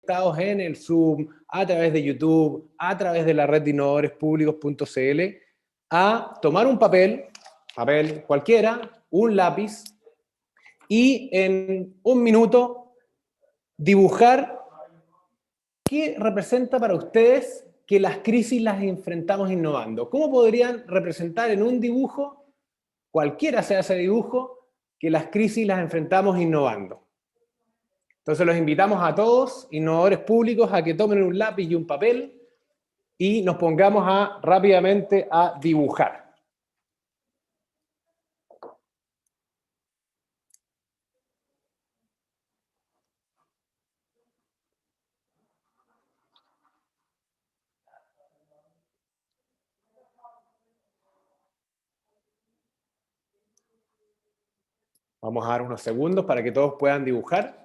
conectados en el Zoom, a través de YouTube, a través de la red de innovadorespublicos.cl, a tomar un papel cualquiera, un lápiz, y en un minuto dibujar qué representa para ustedes que las crisis las enfrentamos innovando. ¿Cómo podrían representar en un dibujo, cualquiera sea ese dibujo, que las crisis las enfrentamos innovando? Entonces los invitamos a todos, innovadores públicos, a que tomen un lápiz y un papel y nos pongamos rápidamente a dibujar. Vamos a dar unos segundos para que todos puedan dibujar.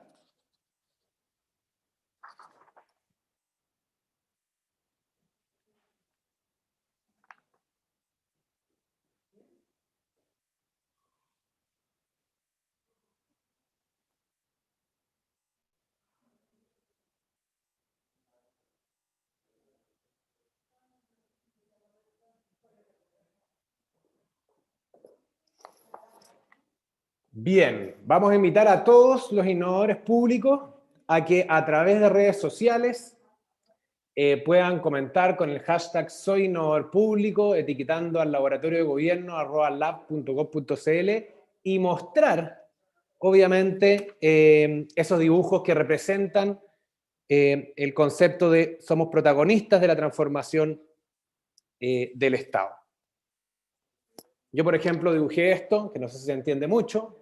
Bien, vamos a invitar a todos los innovadores públicos a que a través de redes sociales puedan comentar con el hashtag Soy Innovador Público, etiquetando al laboratorio de gobierno @lab.gov.cl y mostrar, obviamente, esos dibujos que representan el concepto de somos protagonistas de la transformación del Estado. Yo, por ejemplo, dibujé esto, que no sé si se entiende mucho,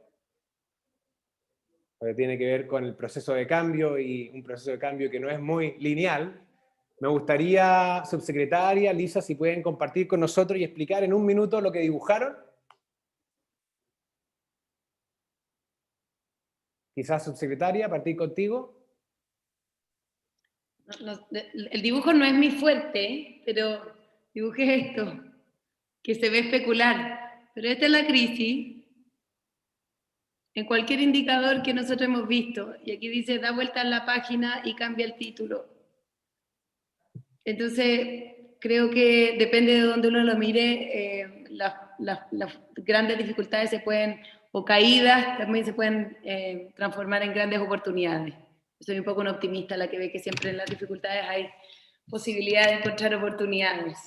porque tiene que ver con el proceso de cambio y un proceso de cambio que no es muy lineal. Me gustaría, subsecretaria, Lisa, si pueden compartir con nosotros y explicar en un minuto lo que dibujaron. Quizás, subsecretaria, partir contigo. El dibujo no es mi fuerte, pero dibujé esto, que se ve especular. Pero esta es la crisis en cualquier indicador que nosotros hemos visto. Y aquí dice, da vuelta en la página y cambia el título. Entonces, creo que depende de donde uno lo mire, las grandes dificultades se pueden, o caídas, también se pueden transformar en grandes oportunidades. Soy un poco una optimista, la que ve que siempre en las dificultades hay posibilidad de encontrar oportunidades.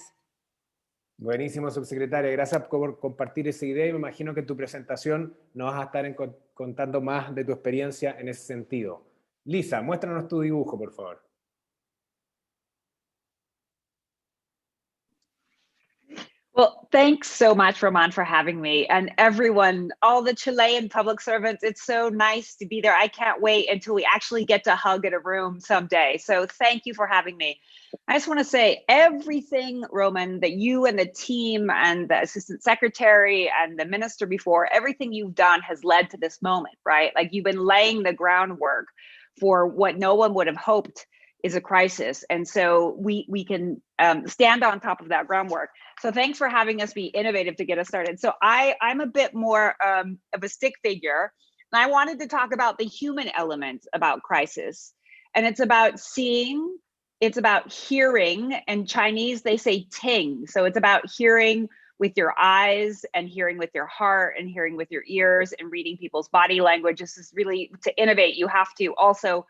Buenísimo, subsecretaria. Gracias por compartir esa idea y me imagino que en tu presentación nos vas a estar contando más de tu experiencia en ese sentido. Lisa, muéstranos tu dibujo, por favor. Well, thanks so much, Roman, for having me. And everyone, all the Chilean public servants, it's so nice to be there. I can't wait until we actually get to hug in a room someday. So thank you for having me. I just want to say everything, Roman, that you and the team and the assistant secretary and the minister before, everything you've done has led to this moment, right? Like you've been laying the groundwork for what no one would have hoped is a crisis. And so we can stand on top of that groundwork. So thanks for having us be innovative to get us started. So I'm a bit more of a stick figure. And I wanted to talk about the human element about crisis. And it's about seeing, it's about hearing. In Chinese, they say ting. So it's about hearing with your eyes and hearing with your heart and hearing with your ears and reading people's body language. This is really, to innovate, you have to also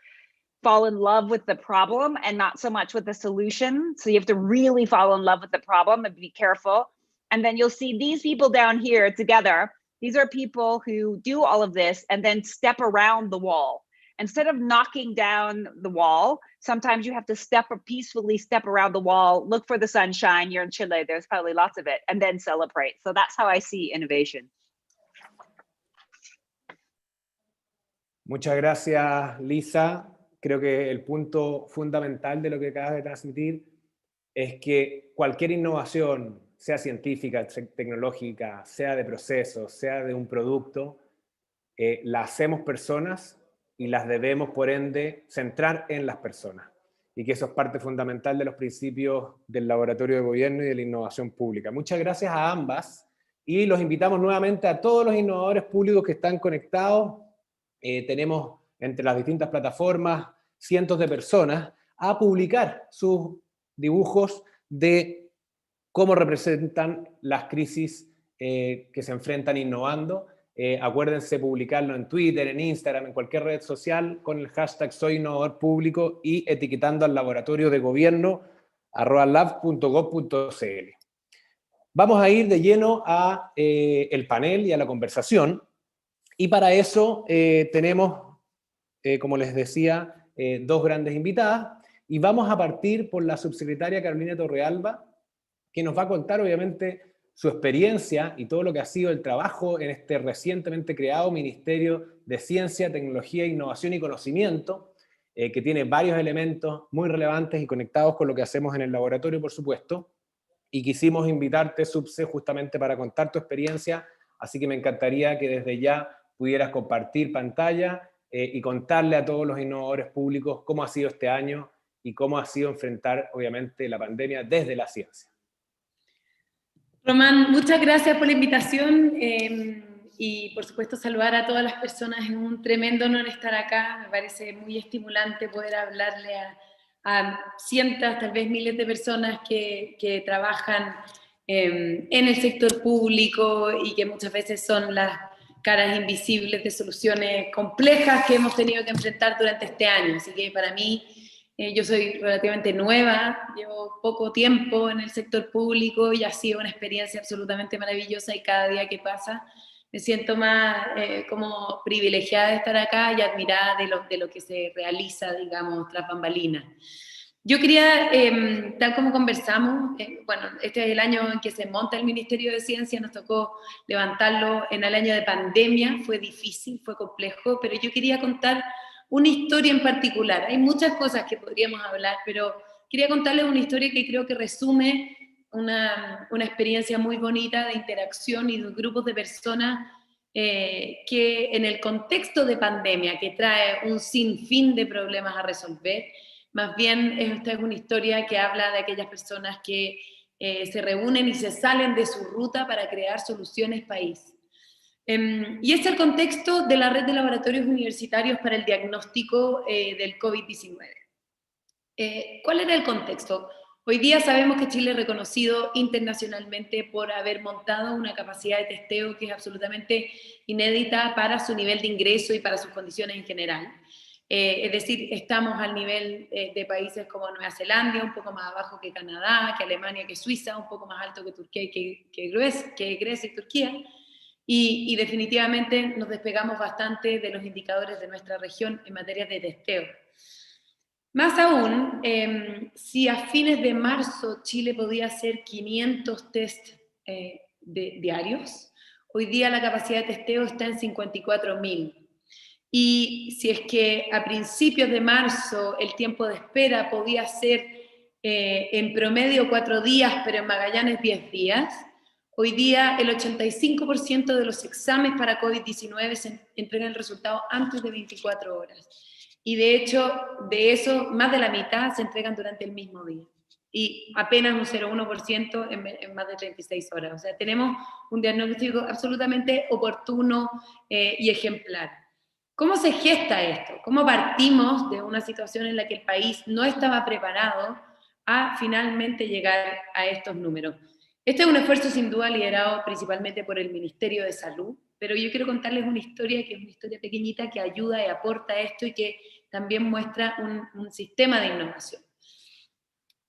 fall in love with the problem and not so much with the solution. So you have to really fall in love with the problem and be careful. And then you'll see these people down here together. These are people who do all of this and then step around the wall. Instead of knocking down the wall, sometimes you have to peacefully step around the wall, look for the sunshine. You're in Chile, there's probably lots of it, and then celebrate. So that's how I see innovation. Muchas gracias, Lisa. Creo que el punto fundamental de lo que acabas de transmitir es que cualquier innovación, sea científica, tecnológica, sea de procesos, sea de un producto, la hacemos personas y las debemos, por ende, centrar en las personas. Y que eso es parte fundamental de los principios del laboratorio de gobierno y de la innovación pública. Muchas gracias a ambas y los invitamos nuevamente a todos los innovadores públicos que están conectados. Tenemos entre las distintas plataformas cientos de personas a publicar sus dibujos de cómo representan las crisis que se enfrentan innovando. Acuérdense publicarlo en Twitter, en Instagram, en cualquier red social con el hashtag Soy Innovador Público y etiquetando al laboratorio de gobierno @lab.gov.cl. Vamos a ir de lleno a el panel y a la conversación, y para eso tenemos, como les decía, dos grandes invitadas, y vamos a partir por la subsecretaria Carolina Torrealba, que nos va a contar obviamente su experiencia y todo lo que ha sido el trabajo en este recientemente creado Ministerio de Ciencia, Tecnología, Innovación y Conocimiento, que tiene varios elementos muy relevantes y conectados con lo que hacemos en el laboratorio, por supuesto, y quisimos invitarte, Subse, justamente para contar tu experiencia, así que me encantaría que desde ya pudieras compartir pantalla y contarle a todos los innovadores públicos cómo ha sido este año y cómo ha sido enfrentar, obviamente, la pandemia desde la ciencia. Román, muchas gracias por la invitación y por supuesto saludar a todas las personas. Es un tremendo honor estar acá, me parece muy estimulante poder hablarle a cientos, tal vez miles de personas que trabajan en el sector público y que muchas veces son las caras invisibles de soluciones complejas que hemos tenido que enfrentar durante este año. Así que para mí, yo soy relativamente nueva, llevo poco tiempo en el sector público y ha sido una experiencia absolutamente maravillosa, y cada día que pasa me siento más como privilegiada de estar acá y admirada de lo que se realiza, digamos, tras bambalinas. Yo quería, tal como conversamos, bueno, este es el año en que se monta el Ministerio de Ciencia, nos tocó levantarlo en el año de pandemia, fue difícil, fue complejo, pero yo quería contar una historia en particular. Hay muchas cosas que podríamos hablar, pero quería contarles una historia que creo que resume una experiencia muy bonita de interacción y de grupos de personas que en el contexto de pandemia, que trae un sinfín de problemas a resolver, más bien esta es una historia que habla de aquellas personas que se reúnen y se salen de su ruta para crear soluciones país. Y es el contexto de la red de laboratorios universitarios para el diagnóstico del COVID-19. ¿Cuál era el contexto? Hoy día sabemos que Chile es reconocido internacionalmente por haber montado una capacidad de testeo que es absolutamente inédita para su nivel de ingreso y para sus condiciones en general. Es decir, estamos al nivel de países como Nueva Zelanda, un poco más abajo que Canadá, que Alemania, que Suiza, un poco más alto que Turquía y que Grecia y Turquía. Y definitivamente nos despegamos bastante de los indicadores de nuestra región en materia de testeo. Más aún, si a fines de marzo Chile podía hacer 500 test diarios, hoy día la capacidad de testeo está en 54.000. Y si es que a principios de marzo el tiempo de espera podía ser en promedio 4 días, pero en Magallanes 10 días, hoy día el 85% de los exámenes para COVID-19 se entregan el resultado antes de 24 horas. Y de hecho, de eso, más de la mitad se entregan durante el mismo día. Y apenas un 0,1% en más de 36 horas. O sea, tenemos un diagnóstico absolutamente oportuno y ejemplar. ¿Cómo se gesta esto? ¿Cómo partimos de una situación en la que el país no estaba preparado a finalmente llegar a estos números? Este es un esfuerzo sin duda liderado principalmente por el Ministerio de Salud, pero yo quiero contarles una historia que es una historia pequeñita que ayuda y aporta a esto y que también muestra un sistema de innovación.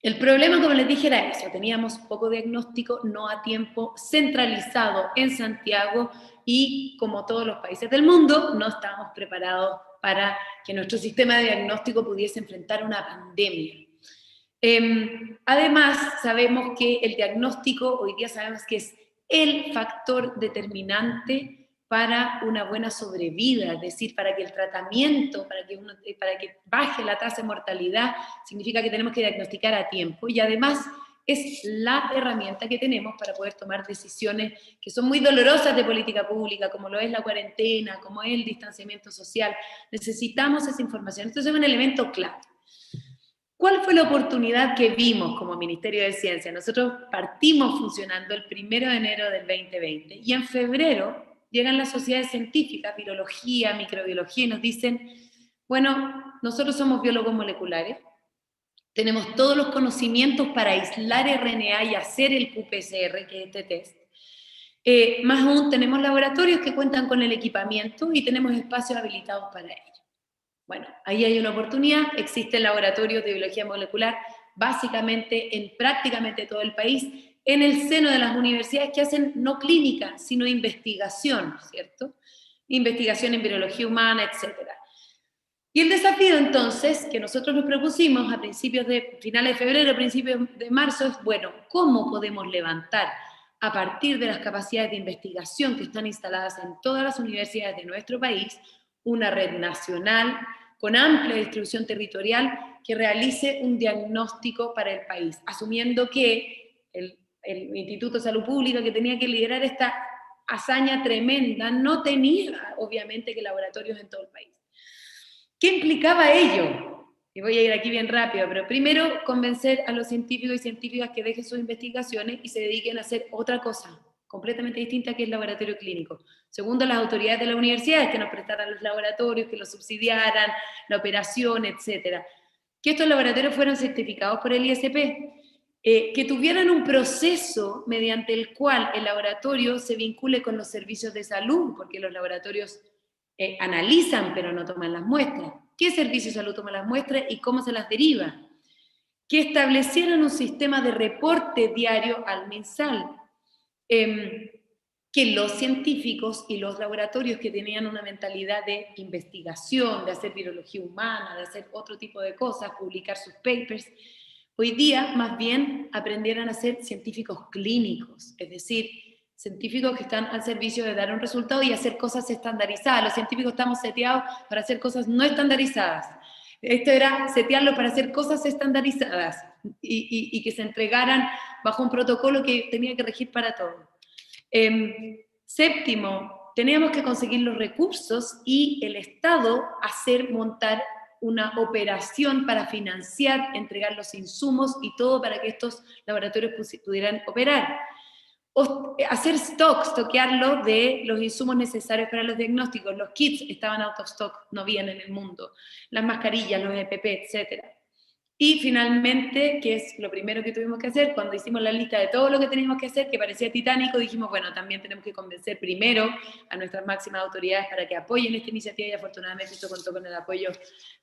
El problema, como les dije, era eso. Teníamos poco diagnóstico, no a tiempo, centralizado en Santiago y, como todos los países del mundo, no estábamos preparados para que nuestro sistema de diagnóstico pudiese enfrentar una pandemia. Además, sabemos que el diagnóstico, hoy día sabemos que es el factor determinante para una buena sobrevida, es decir, para que el tratamiento, para que baje la tasa de mortalidad, significa que tenemos que diagnosticar a tiempo, y además es la herramienta que tenemos para poder tomar decisiones que son muy dolorosas de política pública, como lo es la cuarentena, como es el distanciamiento social. Necesitamos esa información. Esto es un elemento clave. ¿Cuál fue la oportunidad que vimos como Ministerio de Ciencia? Nosotros partimos funcionando el 1 de enero del 2020 y en febrero llegan las sociedades científicas, virología, microbiología, y nos dicen, bueno, nosotros somos biólogos moleculares, tenemos todos los conocimientos para aislar RNA y hacer el qPCR, que es este test. Más aún, tenemos laboratorios que cuentan con el equipamiento y tenemos espacios habilitados para ello. Bueno, ahí hay una oportunidad, existen laboratorios de biología molecular básicamente en prácticamente todo el país, en el seno de las universidades que hacen no clínica, sino investigación, ¿cierto? Investigación en biología humana, etc. Y el desafío entonces, que nosotros nos propusimos a finales de febrero, principios de marzo, es, bueno, ¿cómo podemos levantar a partir de las capacidades de investigación que están instaladas en todas las universidades de nuestro país, una red nacional con amplia distribución territorial que realice un diagnóstico para el país, asumiendo que el Instituto de Salud Pública, que tenía que liderar esta hazaña tremenda, no tenía, obviamente, que laboratorios en todo el país. ¿Qué implicaba ello? Y voy a ir aquí bien rápido, pero primero convencer a los científicos y científicas que dejen sus investigaciones y se dediquen a hacer otra cosa completamente distinta, que es laboratorio clínico. Segundo, las autoridades de las universidades que nos prestaran los laboratorios, que los subsidiaran, la operación, etc. Que estos laboratorios fueran certificados por el ISP, que tuvieran un proceso mediante el cual el laboratorio se vincule con los servicios de salud, porque los laboratorios analizan pero no toman las muestras. ¿Qué servicio de salud toma las muestras y cómo se las deriva? Que establecieran un sistema de reporte diario al MinSal, que los científicos y los laboratorios que tenían una mentalidad de investigación, de hacer virología humana, de hacer otro tipo de cosas, publicar sus papers, hoy día más bien aprendieran a ser científicos clínicos, es decir, científicos que están al servicio de dar un resultado y hacer cosas estandarizadas. Los científicos estamos seteados para hacer cosas no estandarizadas. Esto era setearlo para hacer cosas estandarizadas y que se entregaran bajo un protocolo que tenía que regir para todo. Séptimo, teníamos que conseguir los recursos y el Estado montar una operación para financiar, entregar los insumos y todo para que estos laboratorios pudieran operar. Stockearlo de los insumos necesarios para los diagnósticos. Los kits estaban out of stock, no habían en el mundo. Las mascarillas, los EPP, etc. Y finalmente, que es lo primero que tuvimos que hacer, cuando hicimos la lista de todo lo que teníamos que hacer, que parecía titánico, dijimos, bueno, también tenemos que convencer primero a nuestras máximas autoridades para que apoyen esta iniciativa, y afortunadamente esto contó con el apoyo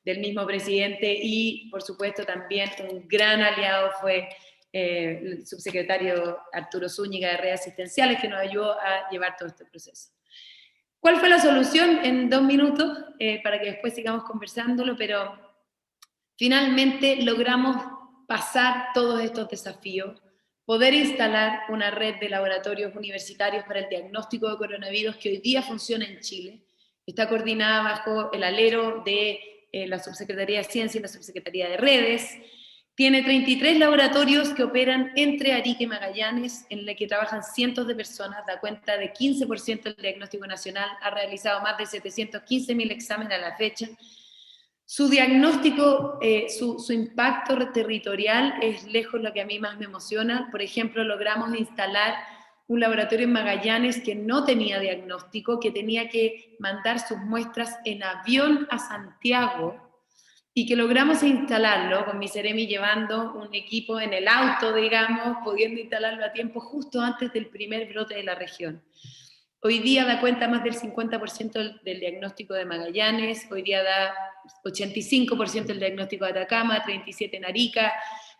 del mismo presidente, y por supuesto también un gran aliado fue el subsecretario Arturo Zúñiga de Redes Asistenciales, que nos ayudó a llevar todo este proceso. ¿Cuál fue la solución? En 2 minutos, para que después sigamos conversándolo, pero finalmente logramos pasar todos estos desafíos, poder instalar una red de laboratorios universitarios para el diagnóstico de coronavirus que hoy día funciona en Chile. Está coordinada bajo el alero de la Subsecretaría de Ciencia y la Subsecretaría de Redes. Tiene 33 laboratorios que operan entre Arica y Magallanes, en el que trabajan cientos de personas, da cuenta de 15% del diagnóstico nacional, ha realizado más de 715.000 exámenes a la fecha. Su diagnóstico, su impacto territorial es lejos lo que a mí más me emociona. Por ejemplo, logramos instalar un laboratorio en Magallanes que no tenía diagnóstico, que tenía que mandar sus muestras en avión a Santiago, y que logramos instalarlo con mi Seremi llevando un equipo en el auto, digamos, pudiendo instalarlo a tiempo justo antes del primer brote de la región. Hoy día da cuenta más del 50% del diagnóstico de Magallanes, hoy día da 85% del diagnóstico de Atacama, 37% en Arica,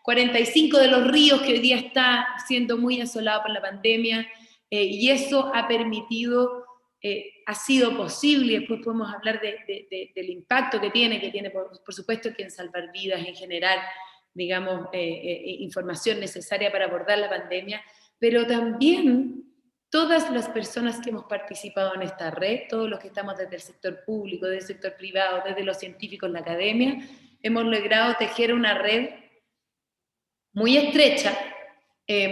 45% de los ríos que hoy día está siendo muy asolado por la pandemia, y eso ha permitido, ha sido posible, y después podemos hablar del impacto que tiene por supuesto que en salvar vidas, en generar, digamos, información necesaria para abordar la pandemia, pero también todas las personas que hemos participado en esta red, todos los que estamos desde el sector público, desde el sector privado, desde los científicos, la academia, hemos logrado tejer una red muy estrecha,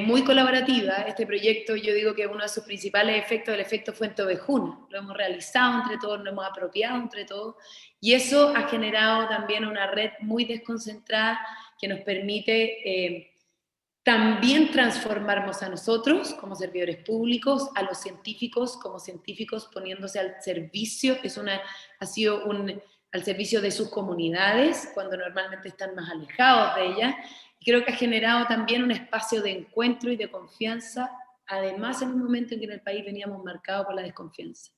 muy colaborativa. Este proyecto, yo digo que uno de sus principales efectos, el efecto Fuente Ovejuna, lo hemos realizado entre todos, lo hemos apropiado entre todos, y eso ha generado también una red muy desconcentrada que nos permite también transformarnos a nosotros como servidores públicos, a los científicos como científicos poniéndose al servicio. Ha sido al servicio de sus comunidades, cuando normalmente están más alejados de ellas. Y creo que ha generado también un espacio de encuentro y de confianza, además en un momento en que en el país veníamos marcados por la desconfianza,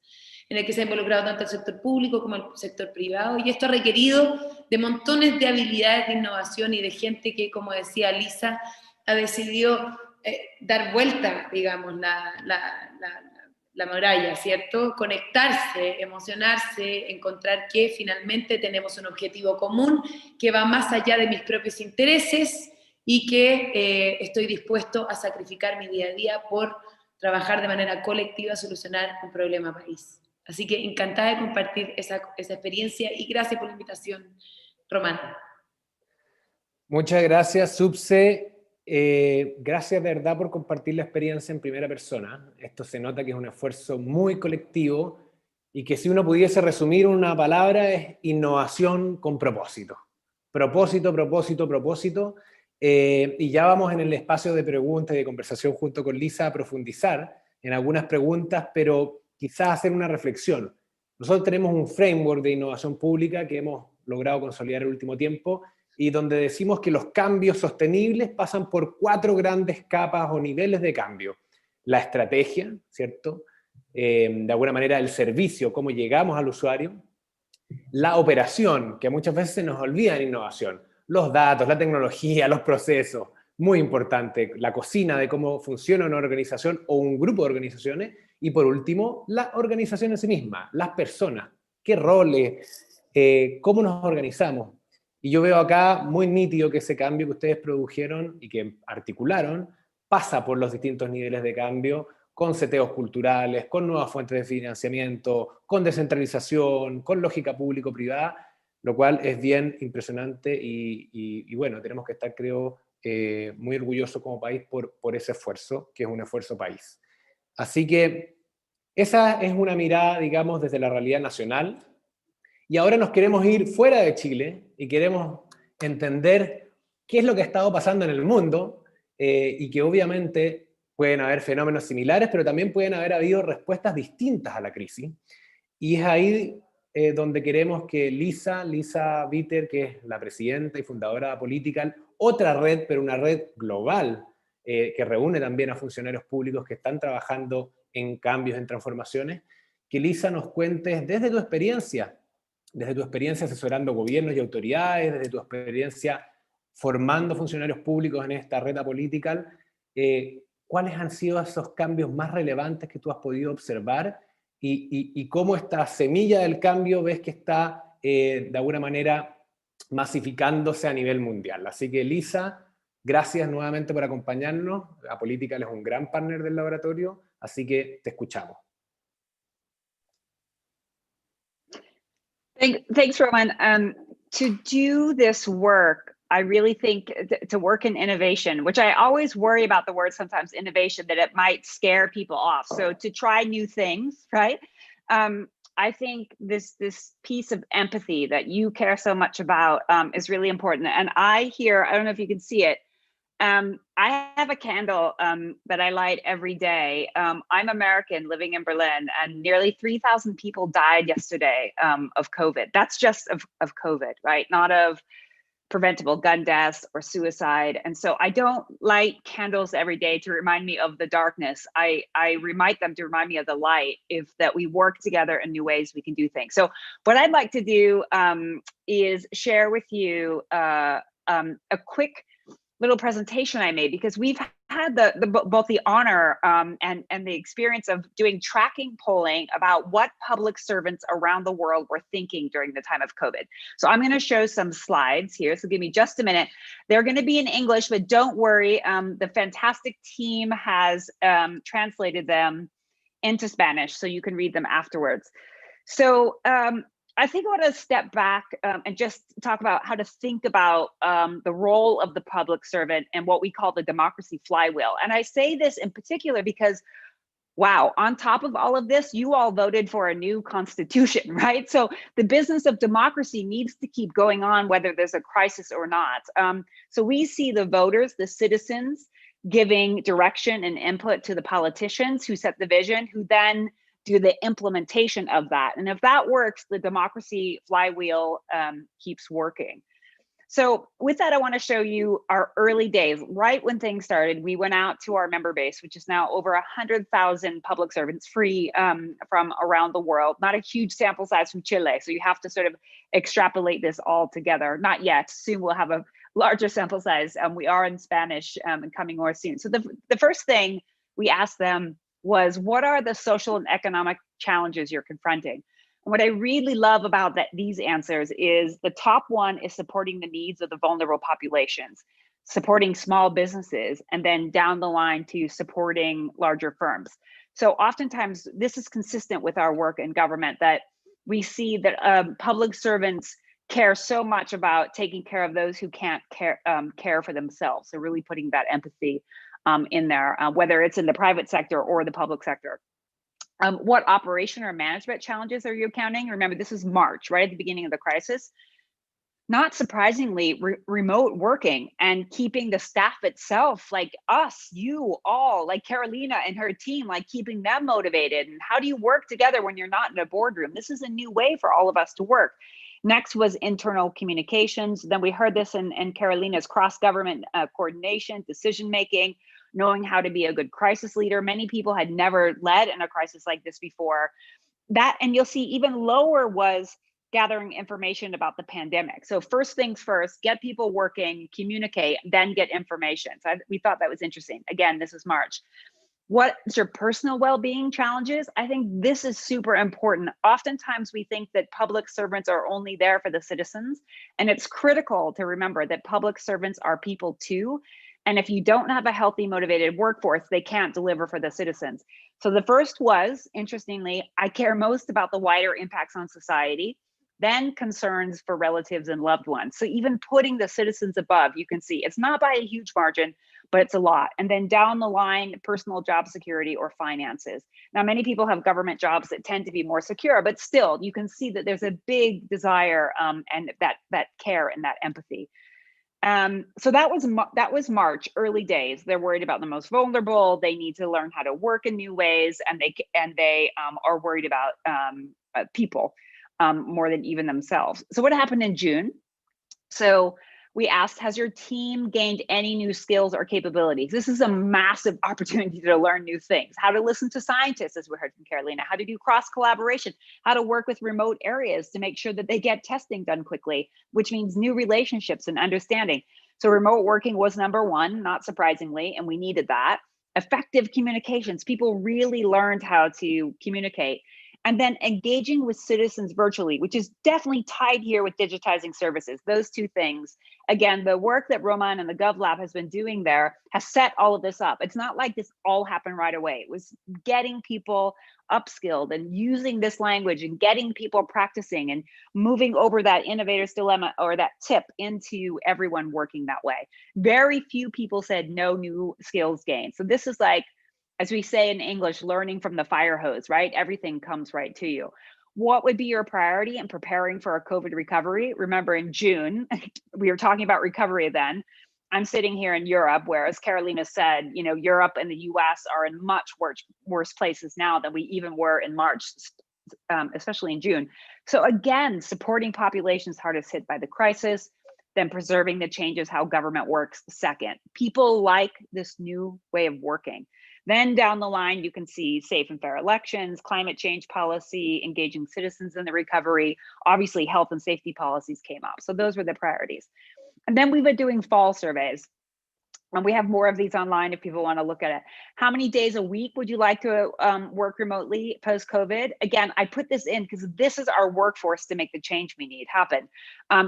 en el que se ha involucrado tanto el sector público como el sector privado, y esto ha requerido de montones de habilidades de innovación y de gente que, como decía Lisa, ha decidido dar vuelta, digamos, la muralla, ¿cierto? Conectarse, emocionarse, encontrar que finalmente tenemos un objetivo común que va más allá de mis propios intereses y que estoy dispuesto a sacrificar mi día a día por trabajar de manera colectiva a solucionar un problema país. Así que encantada de compartir esa experiencia y gracias por la invitación, Román. Muchas gracias, Subse. Gracias de verdad por compartir la experiencia en primera persona. Esto se nota que es un esfuerzo muy colectivo y que si uno pudiese resumir una palabra es innovación con propósito. Propósito, propósito, propósito. Y ya vamos en el espacio de preguntas y de conversación junto con Lisa a profundizar en algunas preguntas, pero quizás hacer una reflexión. Nosotros tenemos un framework de innovación pública que hemos logrado consolidar el último tiempo, y donde decimos que los cambios sostenibles pasan por 4 grandes capas o niveles de cambio. La estrategia, ¿cierto? De alguna manera el servicio, cómo llegamos al usuario. La operación, que muchas veces se nos olvida en innovación. Los datos, la tecnología, los procesos, muy importante. La cocina de cómo funciona una organización o un grupo de organizaciones. Y por último, la organización en sí misma, las personas. ¿Qué roles? ¿Cómo nos organizamos? Y yo veo acá muy nítido que ese cambio que ustedes produjeron y que articularon pasa por los distintos niveles de cambio, con seteos culturales, con nuevas fuentes de financiamiento, con descentralización, con lógica público-privada, lo cual es bien impresionante y bueno, tenemos que estar, creo, muy orgullosos como país por ese esfuerzo, que es un esfuerzo país. Así que esa es una mirada, digamos, desde la realidad nacional. Y ahora nos queremos ir fuera de Chile y queremos entender qué es lo que ha estado pasando en el mundo y que obviamente pueden haber fenómenos similares, pero también pueden haber habido respuestas distintas a la crisis. Y es ahí donde queremos que Lisa Bitter, que es la presidenta y fundadora de Political, otra red, pero una red global, que reúne también a funcionarios públicos que están trabajando en cambios, en transformaciones, que Lisa nos cuentes desde tu experiencia asesorando gobiernos y autoridades, desde tu experiencia formando funcionarios públicos en esta red Political, ¿cuáles han sido esos cambios más relevantes que tú has podido observar y cómo esta semilla del cambio ves que está de alguna manera masificándose a nivel mundial? Así que Lisa, gracias nuevamente por acompañarnos. Political es un gran partner del laboratorio, así que te escuchamos. Thanks, Roman. To do this work, I really think to work in innovation, which I always worry about the word sometimes innovation, that it might scare people off. So to try new things, right? I think this piece of empathy that you care so much about is really important. And I don't know if you can see it, I have a candle that I light every day. I'm American living in Berlin, and nearly 3,000 people died yesterday of COVID. That's just of COVID, right? Not of preventable gun deaths or suicide. And so I don't light candles every day to remind me of the darkness. I remind them to remind me of the light, that we work together in new ways we can do things. So what I'd like to do is share with you a quick little presentation I made, because we've had both the honor and the experience of doing tracking polling about what public servants around the world were thinking during the time of COVID. So I'm going to show some slides here. So give me just a minute. They're going to be in English, but don't worry. The fantastic team has translated them into Spanish, so you can read them afterwards. So I think I want to step back and just talk about how to think about the role of the public servant and what we call the democracy flywheel. And I say this in particular because, wow, on top of all of this, you all voted for a new constitution, right? So the business of democracy needs to keep going on, whether there's a crisis or not. So we see the voters, the citizens, giving direction and input to the politicians who set the vision, who then do the implementation of that. And if that works, the democracy flywheel keeps working. So with that, I want to show you our early days. Right when things started, we went out to our member base, which is now over 100,000 public servants, free from around the world. Not a huge sample size from Chile, so you have to sort of extrapolate this all together. Not yet. Soon we'll have a larger sample size. We are in Spanish and coming more soon. So the first thing we asked them was, what are the social and economic challenges you're confronting? And what I really love about these answers is the top one is supporting the needs of the vulnerable populations, supporting small businesses, and then down the line to supporting larger firms. So oftentimes this is consistent with our work in government, that we see that public servants care so much about taking care of those who can't care for themselves. So really putting that empathy in there, whether it's in the private sector or the public sector. What operation or management challenges are you encountering? Remember, this is March, right at the beginning of the crisis. Not surprisingly, remote working and keeping the staff itself, like us, you all, like Carolina and her team, like keeping them motivated. And how do you work together when you're not in a boardroom? This is a new way for all of us to work. Next was internal communications. Then we heard this in Carolina's cross-government coordination, decision-making, knowing how to be a good crisis leader. Many people had never led in a crisis like this before. That, and you'll see even lower was gathering information about the pandemic. So first things first, get people working, communicate, then get information. So we thought that was interesting. Again, this is March. What's your personal well-being challenges? I think this is super important. Oftentimes we think that public servants are only there for the citizens, and it's critical to remember that public servants are people too. And if you don't have a healthy, motivated workforce, they can't deliver for the citizens. So the first was, interestingly, I care most about the wider impacts on society, then concerns for relatives and loved ones. So even putting the citizens above, you can see it's not by a huge margin, but it's a lot. And then down the line, personal job security or finances. Now, many people have government jobs that tend to be more secure, but still you can see that there's a big desire and that care and that empathy. So that was March, early days. They're worried about the most vulnerable. They need to learn how to work in new ways, and they are worried about people more than even themselves. So what happened in June? So we asked, has your team gained any new skills or capabilities? This is a massive opportunity to learn new things. How to listen to scientists, as we heard from Carolina, how to do cross collaboration, how to work with remote areas to make sure that they get testing done quickly, which means new relationships and understanding. So remote working was number one, not surprisingly, and we needed that. Effective communications, people really learned how to communicate. And then engaging with citizens virtually, which is definitely tied here with digitizing services. Those two things. Again, the work that Roman and the GovLab has been doing there has set all of this up. It's not like this all happened right away. It was getting people upskilled and using this language and getting people practicing and moving over that innovator's dilemma or that tip into everyone working that way. Very few people said no new skills gained. So this is like, as we say in English, learning from the fire hose, right? Everything comes right to you. What would be your priority in preparing for a COVID recovery? Remember in June, we were talking about recovery then. I'm sitting here in Europe, where, as Carolina said, you know, Europe and the US are in much worse places now than we even were in March, especially in June. So again, supporting populations hardest hit by the crisis, then preserving the changes how government works second. People like this new way of working. Then down the line, you can see safe and fair elections, climate change policy, engaging citizens in the recovery. Obviously, health and safety policies came up. So those were the priorities. And then we've been doing fall surveys. And we have more of these online if people want to look at it. How many days a week would you like to work remotely post-COVID? Again, I put this in because this is our workforce to make the change we need happen.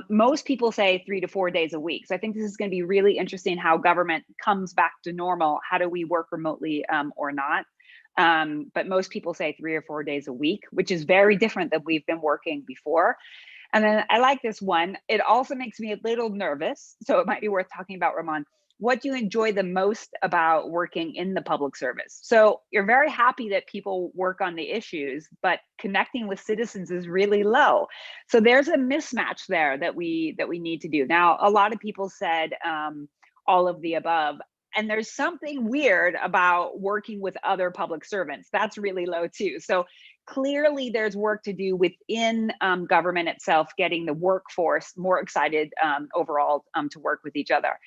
Most people say 3 to 4 days a week. So I think this is going to be really interesting how government comes back to normal. How do we work remotely or not? But most people say 3 or 4 days a week, which is very different than we've been working before. And then I like this one. It also makes me a little nervous. So it might be worth talking about, Ramon. What do you enjoy the most about working in the public service? So you're very happy that people work on the issues, but connecting with citizens is really low. So there's a mismatch there that we need to do. Now, a lot of people said all of the above. And there's something weird about working with other public servants. That's really low too. So clearly there's work to do within government itself, getting the workforce more excited overall to work with each other.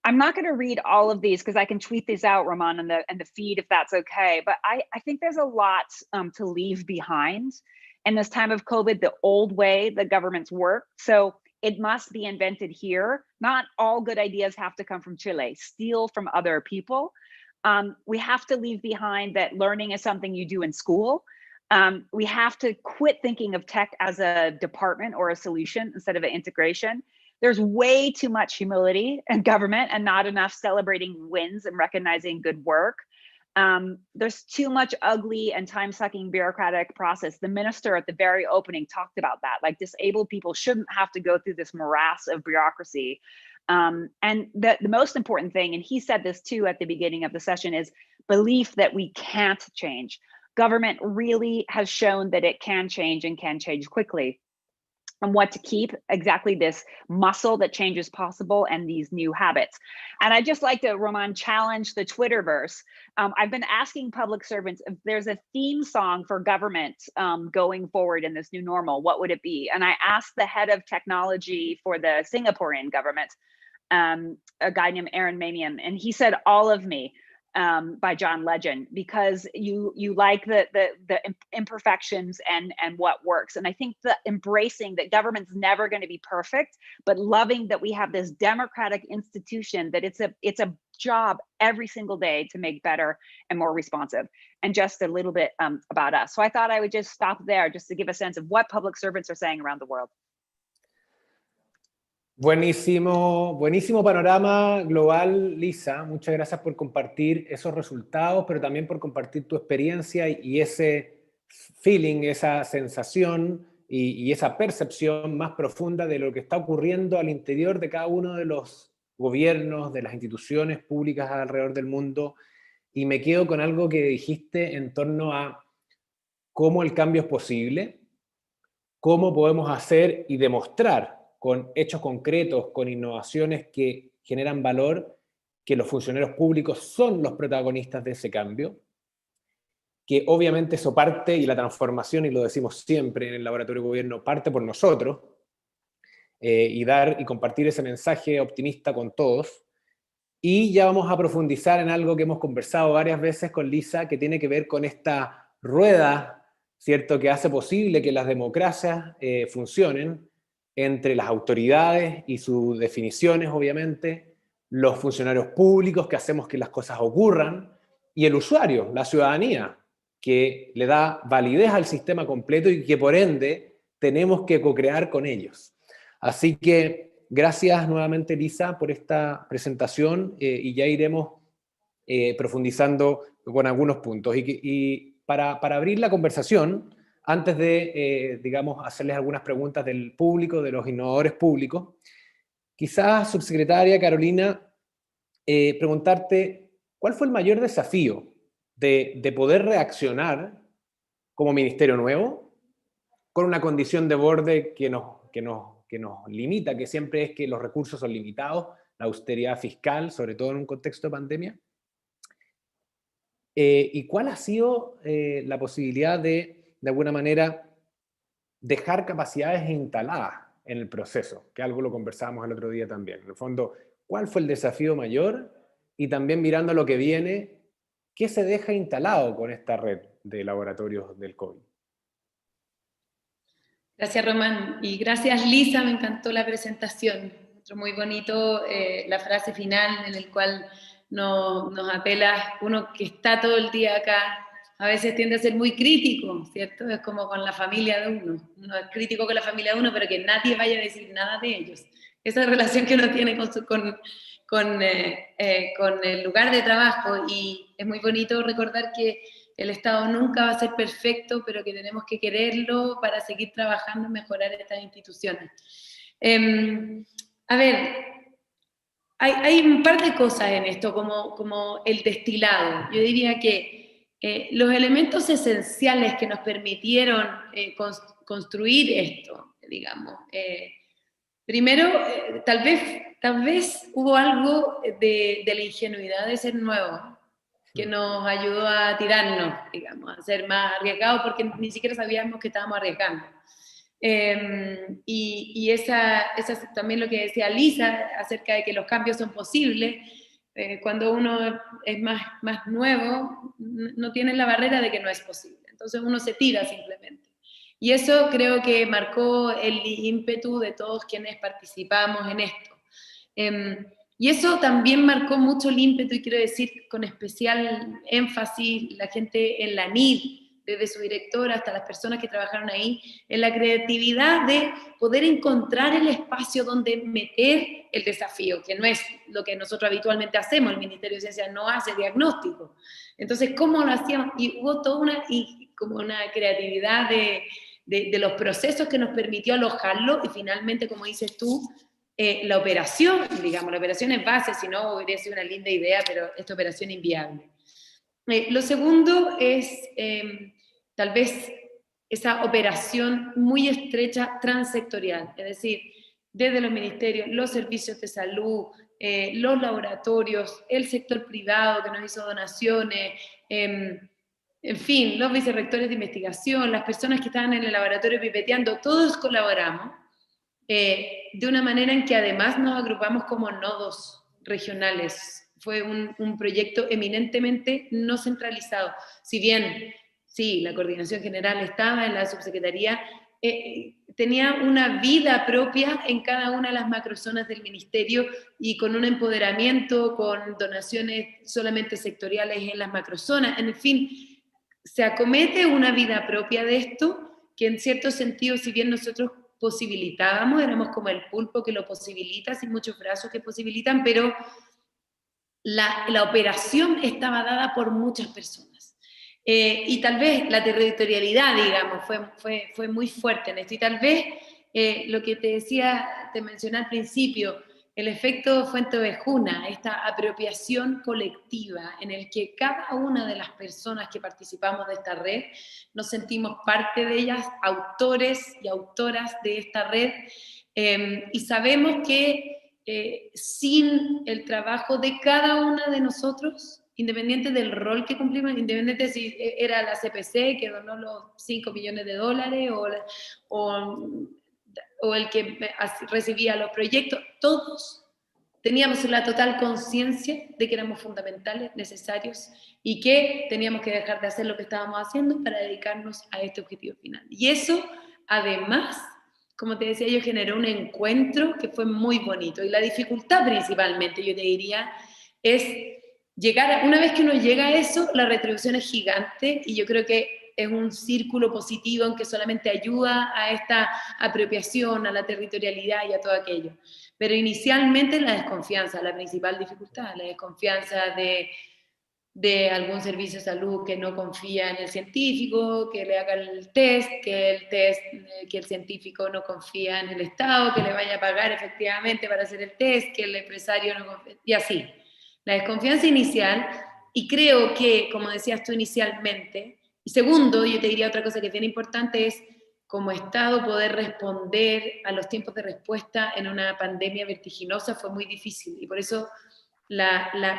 I'm not going to read all of these because I can tweet these out, Roman, in the feed if that's okay. But I think there's a lot to leave behind in this time of COVID, the old way the governments work. So it must be invented here. Not all good ideas have to come from Chile. Steal from other people. We have to leave behind that learning is something you do in school. We have to quit thinking of tech as a department or a solution instead of an integration. There's way too much humility in government and not enough celebrating wins and recognizing good work. There's too much ugly and time-sucking bureaucratic process. The minister at the very opening talked about that. Like, disabled people shouldn't have to go through this morass of bureaucracy. And the most important thing, and he said this too at the beginning of the session, is belief that we can't change. Government really has shown that it can change and can change quickly. And what to keep, exactly this muscle that change is possible and these new habits. And I'd just like to, Roman, challenge the Twitterverse. I've been asking public servants if there's a theme song for government going forward in this new normal, what would it be? And I asked the head of technology for the Singaporean government, a guy named Aaron Maniam, and he said All of Me by John Legend, because you like the imperfections and what works. And I think the embracing that government's never going to be perfect, but loving that we have this democratic institution, that it's a job every single day to make better and more responsive. And just a little bit about us. So I thought I would just stop there just to give a sense of what public servants are saying around the world. Buenísimo, buenísimo panorama global, Lisa. Muchas gracias por compartir esos resultados, pero también por compartir tu experiencia y ese feeling, esa sensación y esa percepción más profunda de lo que está ocurriendo al interior de cada uno de los gobiernos, de las instituciones públicas alrededor del mundo. Y me quedo con algo que dijiste en torno a cómo el cambio es posible, cómo podemos hacer y demostrar con hechos concretos, con innovaciones que generan valor, que los funcionarios públicos son los protagonistas de ese cambio, que obviamente eso parte, y la transformación, y lo decimos siempre en el Laboratorio de Gobierno, parte por nosotros, y dar y compartir ese mensaje optimista con todos. Y ya vamos a profundizar en algo que hemos conversado varias veces con Lisa, que tiene que ver con esta rueda, ¿cierto?, que hace posible que las democracias funcionen, entre las autoridades y sus definiciones, obviamente, los funcionarios públicos que hacemos que las cosas ocurran, y el usuario, la ciudadanía, que le da validez al sistema completo y que por ende tenemos que co-crear con ellos. Así que gracias nuevamente, Lisa, por esta presentación, y ya iremos profundizando con algunos puntos. Y para abrir la conversación, antes de, digamos, hacerles algunas preguntas del público, de los innovadores públicos, quizás, subsecretaria Carolina, preguntarte, ¿cuál fue el mayor desafío de poder reaccionar como ministerio nuevo con una condición de borde que nos limita, que siempre es que los recursos son limitados, la austeridad fiscal, sobre todo en un contexto de pandemia? ¿Y cuál ha sido la posibilidad de alguna manera, dejar capacidades instaladas en el proceso? Que algo lo conversábamos el otro día también. En el fondo, ¿cuál fue el desafío mayor? Y también mirando lo que viene, ¿qué se deja instalado con esta red de laboratorios del COVID? Gracias, Román. Y gracias, Lisa, me encantó la presentación. Muy bonito la frase final en el cual nos apela, uno que está todo el día acá, a veces tiende a ser muy crítico, ¿cierto? Es como con la familia de uno. Uno es crítico con la familia de uno, pero que nadie vaya a decir nada de ellos. Esa relación que uno tiene con el lugar de trabajo. Y es muy bonito recordar que el Estado nunca va a ser perfecto, pero que tenemos que quererlo para seguir trabajando en mejorar estas instituciones. A ver, hay un par de cosas en esto, como el destilado. Yo diría que los elementos esenciales que nos permitieron construir esto, digamos, Primero, tal vez hubo algo de la ingenuidad de ser nuevo, que nos ayudó a tirarnos, digamos, a ser más arriesgados, porque ni siquiera sabíamos que estábamos arriesgando. Y esa también lo que decía Lisa, acerca de que los cambios son posibles. Cuando uno es más nuevo, no tiene la barrera de que no es posible. Entonces uno se tira simplemente. Y eso creo que marcó el ímpetu de todos quienes participamos en esto. Y eso también marcó mucho el ímpetu, y quiero decir con especial énfasis la gente en la NID, desde su directora hasta las personas que trabajaron ahí, en la creatividad de poder encontrar el espacio donde meter el desafío, que no es lo que nosotros habitualmente hacemos, el Ministerio de Ciencia no hace diagnóstico. Entonces, ¿cómo lo hacíamos? Y hubo toda una creatividad de los procesos que nos permitió alojarlo, y finalmente, como dices tú, la operación, digamos, la operación es base, si no hubiera sido una linda idea, pero esta operación es inviable. Lo segundo es tal vez esa operación muy estrecha transectorial, es decir, desde los ministerios, los servicios de salud, los laboratorios, el sector privado que nos hizo donaciones, en fin, los vicerrectores de investigación, las personas que estaban en el laboratorio pipeteando, todos colaboramos de una manera en que además nos agrupamos como nodos regionales. Fue un proyecto eminentemente no centralizado. Si bien, sí, la coordinación general estaba en la subsecretaría, tenía una vida propia en cada una de las macrozonas del ministerio y con un empoderamiento, con donaciones solamente sectoriales en las macrozonas. En fin, se acomete una vida propia de esto, que en cierto sentido, si bien nosotros posibilitábamos, éramos como el pulpo que lo posibilita, sin muchos brazos que posibilitan, pero la operación estaba dada por muchas personas. Y tal vez la territorialidad, digamos, fue muy fuerte en esto. Y tal vez lo que te mencioné al principio, el efecto Fuenteovejuna, esta apropiación colectiva en el que cada una de las personas que participamos de esta red nos sentimos parte de ellas, autores y autoras de esta red, y sabemos que sin el trabajo de cada una de nosotros, independiente del rol que cumplimos, independiente si era la CPC que donó los $5 millones o el que recibía los proyectos, todos teníamos la total conciencia de que éramos fundamentales, necesarios, y que teníamos que dejar de hacer lo que estábamos haciendo para dedicarnos a este objetivo final. Y eso, además, como te decía yo, generó un encuentro que fue muy bonito. Y la dificultad principalmente, yo te diría, es llegar, una vez que uno llega a eso, la retribución es gigante, y yo creo que es un círculo positivo en que solamente ayuda a esta apropiación, a la territorialidad y a todo aquello. Pero inicialmente la desconfianza, la principal dificultad, la desconfianza de algún servicio de salud que no confía en el científico, que le haga el test, que el científico no confía en el Estado, que le vaya a pagar efectivamente para hacer el test, que el empresario no confía, y así. La desconfianza inicial, y creo que, como decías tú inicialmente, y segundo, yo te diría otra cosa que es bien importante, es como Estado poder responder a los tiempos de respuesta en una pandemia vertiginosa fue muy difícil, y por eso,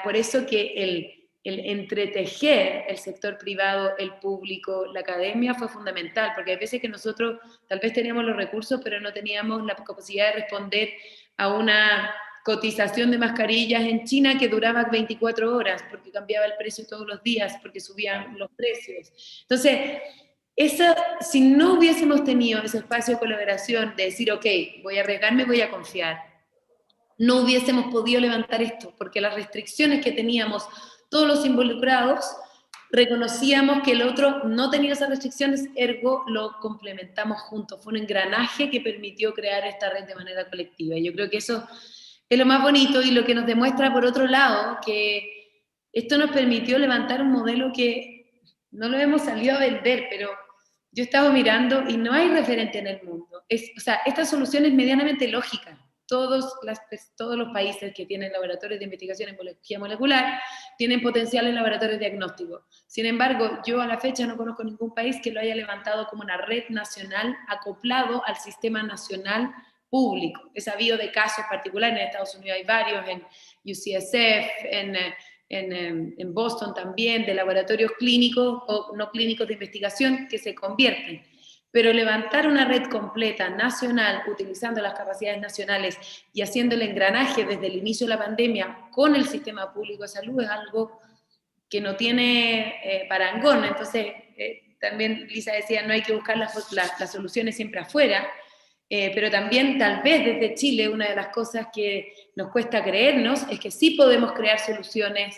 por eso que el entretejer el sector privado, el público, la academia fue fundamental, porque hay veces que nosotros tal vez teníamos los recursos, pero no teníamos la capacidad de responder a una cotización de mascarillas en China que duraba 24 horas, porque cambiaba el precio todos los días, porque subían los precios. Entonces, si no hubiésemos tenido ese espacio de colaboración, de decir, ok, voy a arriesgarme, voy a confiar, no hubiésemos podido levantar esto, porque las restricciones que teníamos todos los involucrados, reconocíamos que el otro no tenía esas restricciones, ergo lo complementamos juntos. Fue un engranaje que permitió crear esta red de manera colectiva. Y yo creo que eso es lo más bonito, y lo que nos demuestra, por otro lado, que esto nos permitió levantar un modelo que no lo hemos salido a vender, pero yo he estado mirando y no hay referente en el mundo. O sea, esta solución es medianamente lógica. Todos los países que tienen laboratorios de investigación en biología molecular tienen potencial en laboratorios de diagnóstico. Sin embargo, yo a la fecha no conozco ningún país que lo haya levantado como una red nacional acoplado al sistema nacional público. He sabido de casos particulares, en Estados Unidos hay varios, en UCSF, en Boston también, de laboratorios clínicos o no clínicos de investigación que se convierten. Pero levantar una red completa, nacional, utilizando las capacidades nacionales y haciendo el engranaje desde el inicio de la pandemia con el sistema público de salud es algo que no tiene parangón. Entonces, también Lisa decía, no hay que buscar las soluciones siempre afuera, pero también tal vez desde Chile una de las cosas que nos cuesta creernos es que sí podemos crear soluciones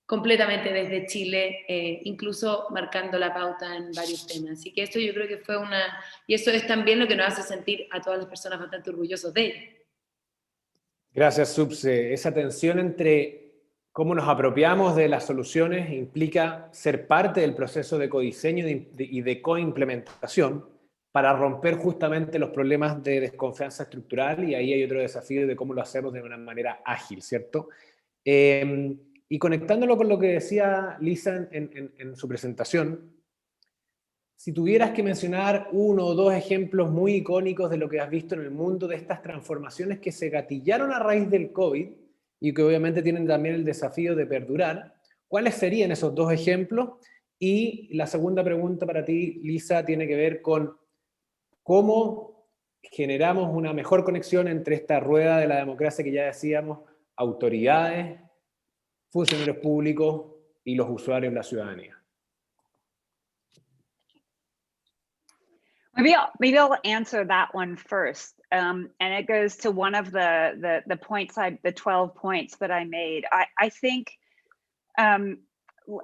completamente desde Chile, incluso marcando la pauta en varios temas. Así que esto yo creo que fue y eso es también lo que nos hace sentir a todas las personas bastante orgullosos de ella. Gracias, Subse. Esa tensión entre cómo nos apropiamos de las soluciones implica ser parte del proceso de codiseño y de coimplementación para romper justamente los problemas de desconfianza estructural, y ahí hay otro desafío de cómo lo hacemos de una manera ágil, ¿cierto? Y conectándolo con lo que decía Lisa en su presentación, si tuvieras que mencionar uno o dos ejemplos muy icónicos de lo que has visto en el mundo de estas transformaciones que se gatillaron a raíz del COVID y que obviamente tienen también el desafío de perdurar, ¿cuáles serían esos dos ejemplos? Y la segunda pregunta para ti, Lisa, tiene que ver con cómo generamos una mejor conexión entre esta rueda de la democracia que ya decíamos, autoridades, funcionarios públicos y los usuarios, la ciudadanía. Maybe I'll answer that one first, and it goes to one of the points the 12 points that I made. I think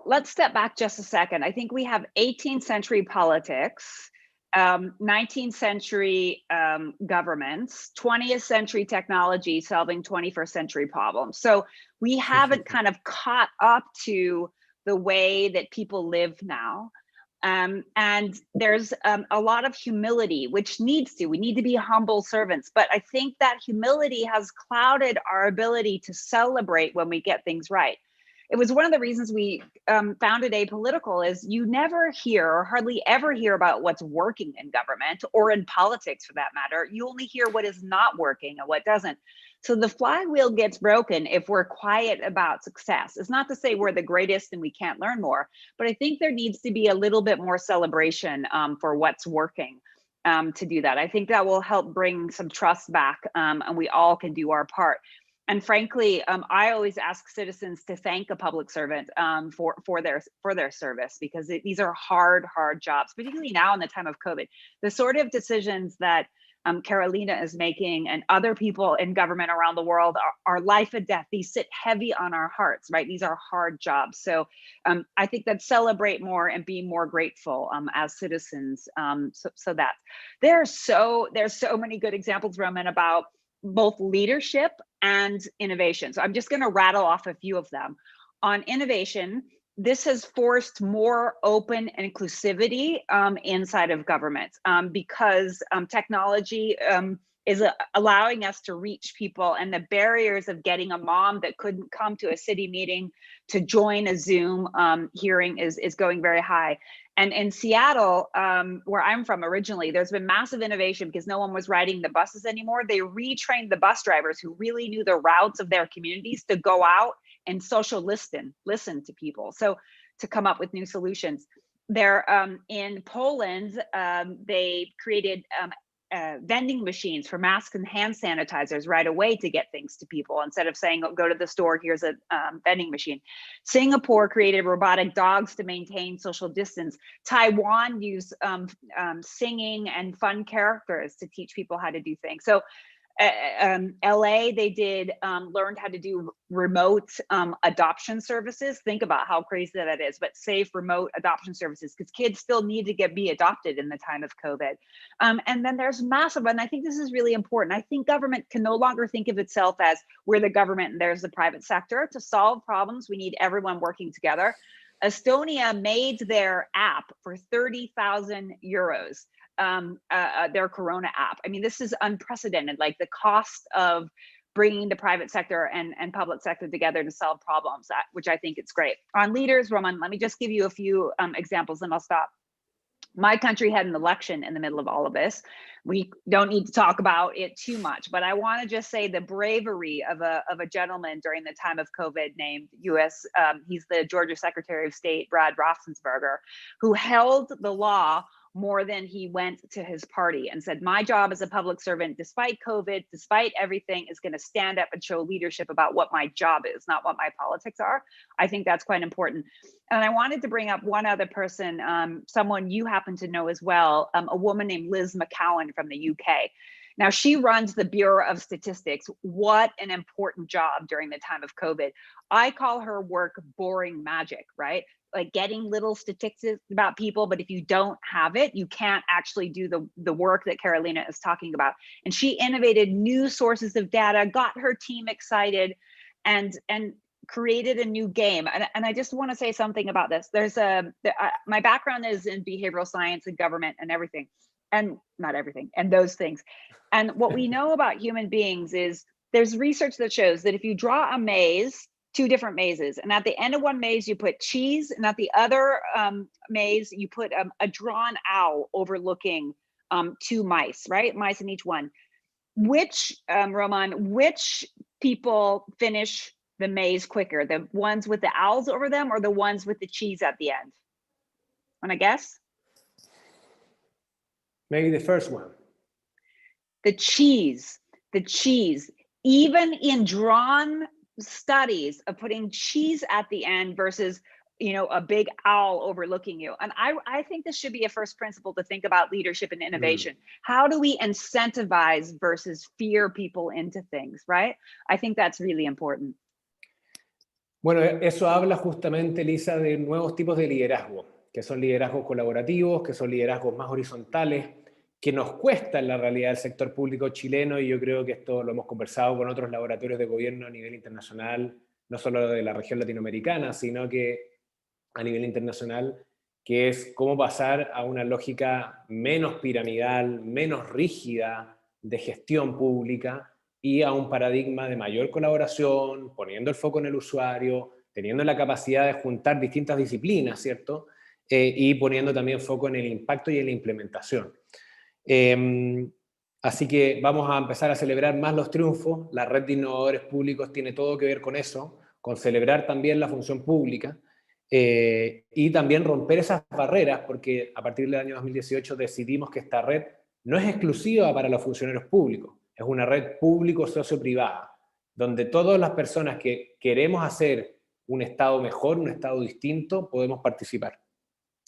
let's step back just a second. I think we have 18th century politics, 19th century governments, 20th century technology solving 21st century problems. So we haven't kind of caught up to the way that people live now. And there's a lot of humility, which we need to be humble servants. But I think that humility has clouded our ability to celebrate when we get things right. It was one of the reasons we founded Apolitical is you never hear or hardly ever hear about what's working in government or in politics for that matter. You only hear what is not working and what doesn't. So the flywheel gets broken if we're quiet about success. It's not to say we're the greatest and we can't learn more, but I think there needs to be a little bit more celebration for what's working to do that. I think that will help bring some trust back and we all can do our part. And frankly, I always ask citizens to thank a public servant for their service, because these are hard jobs, particularly now in the time of COVID. The sort of decisions that Carolina is making and other people in government around the world are life and death. These sit heavy on our hearts, right? These are hard jobs. So I think that celebrate more and be more grateful as citizens. So that there's so many good examples, Roman, about both leadership and innovation. So I'm just going to rattle off a few of them. On innovation, this has forced more open inclusivity inside of government because technology is allowing us to reach people, and the barriers of getting a mom that couldn't come to a city meeting to join a Zoom hearing is going very high. And in Seattle, where I'm from originally, there's been massive innovation because no one was riding the buses anymore. They retrained the bus drivers who really knew the routes of their communities to go out and social listen to people. So to come up with new solutions. They're in Poland, they created vending machines for masks and hand sanitizers right away to get things to people instead of saying, oh, go to the store, here's a vending machine. Singapore created robotic dogs to maintain social distance. Taiwan used singing and fun characters to teach people how to do things. So LA, they did learned how to do remote adoption services. Think about how crazy that is, but safe remote adoption services, because kids still need to be adopted in the time of COVID. And then there's massive, and I think this is really important. I think government can no longer think of itself as we're the government and there's the private sector. To solve problems, we need everyone working together. Estonia made their app for 30,000 euros. Their Corona app. I mean, this is unprecedented, like the cost of bringing the private sector and public sector together to solve problems, which I think it's great. On leaders, Roman, let me just give you a few examples and I'll stop. My country had an election in the middle of all of this. We don't need to talk about it too much, but I want to just say the bravery of a gentleman during the time of COVID named he's the Georgia Secretary of State, Brad Raffensperger, who held the law more than he went to his party and said, my job as a public servant, despite COVID, despite everything, is going to stand up and show leadership about what my job is, not what my politics are. I think that's quite important. And I wanted to bring up one other person, someone you happen to know as well, a woman named Liz McCowan from the UK. Now, she runs the Bureau of Statistics. What an important job during the time of COVID. I call her work boring magic, right? Like getting little statistics about people, but if you don't have it, you can't actually do the work that Carolina is talking about. And she innovated new sources of data, got her team excited, and created a new game. And I just want to say something about this. My background is in behavioral science and government and everything, and not everything, and those things. And what we know about human beings is there's research that shows that if you draw a maze, 2 different mazes, and at the end of one maze you put cheese, and at the other maze you put a drawn owl overlooking 2 mice, right? Mice in each one. Roman, which people finish the maze quicker? The ones with the owls over them or the ones with the cheese at the end? Wanna guess? Maybe the first one. The cheese. Even in drawn studies of putting cheese at the end versus a big owl overlooking you. And I think this should be a first principle to think about leadership and innovation. How do we incentivize versus fear people into things, right? I think that's really important. Bueno, eso habla justamente, Lisa, de nuevos tipos de liderazgo, que son liderazgos colaborativos, que son liderazgos más horizontales, que nos cuesta en la realidad del sector público chileno, y yo creo que esto lo hemos conversado con otros laboratorios de gobierno a nivel internacional, no solo de la región latinoamericana, sino que a nivel internacional, que es cómo pasar a una lógica menos piramidal, menos rígida de gestión pública y a un paradigma de mayor colaboración, poniendo el foco en el usuario, teniendo la capacidad de juntar distintas disciplinas, ¿cierto? Y poniendo también foco en el impacto y en la implementación. Así que vamos a empezar a celebrar más los triunfos. La red de innovadores públicos tiene todo que ver con eso, con celebrar también la función pública y también romper esas barreras, porque a partir del año 2018 decidimos que esta red no es exclusiva para los funcionarios públicos, es una red público-socio-privada, donde todas las personas que queremos hacer un Estado mejor, un Estado distinto, podemos participar.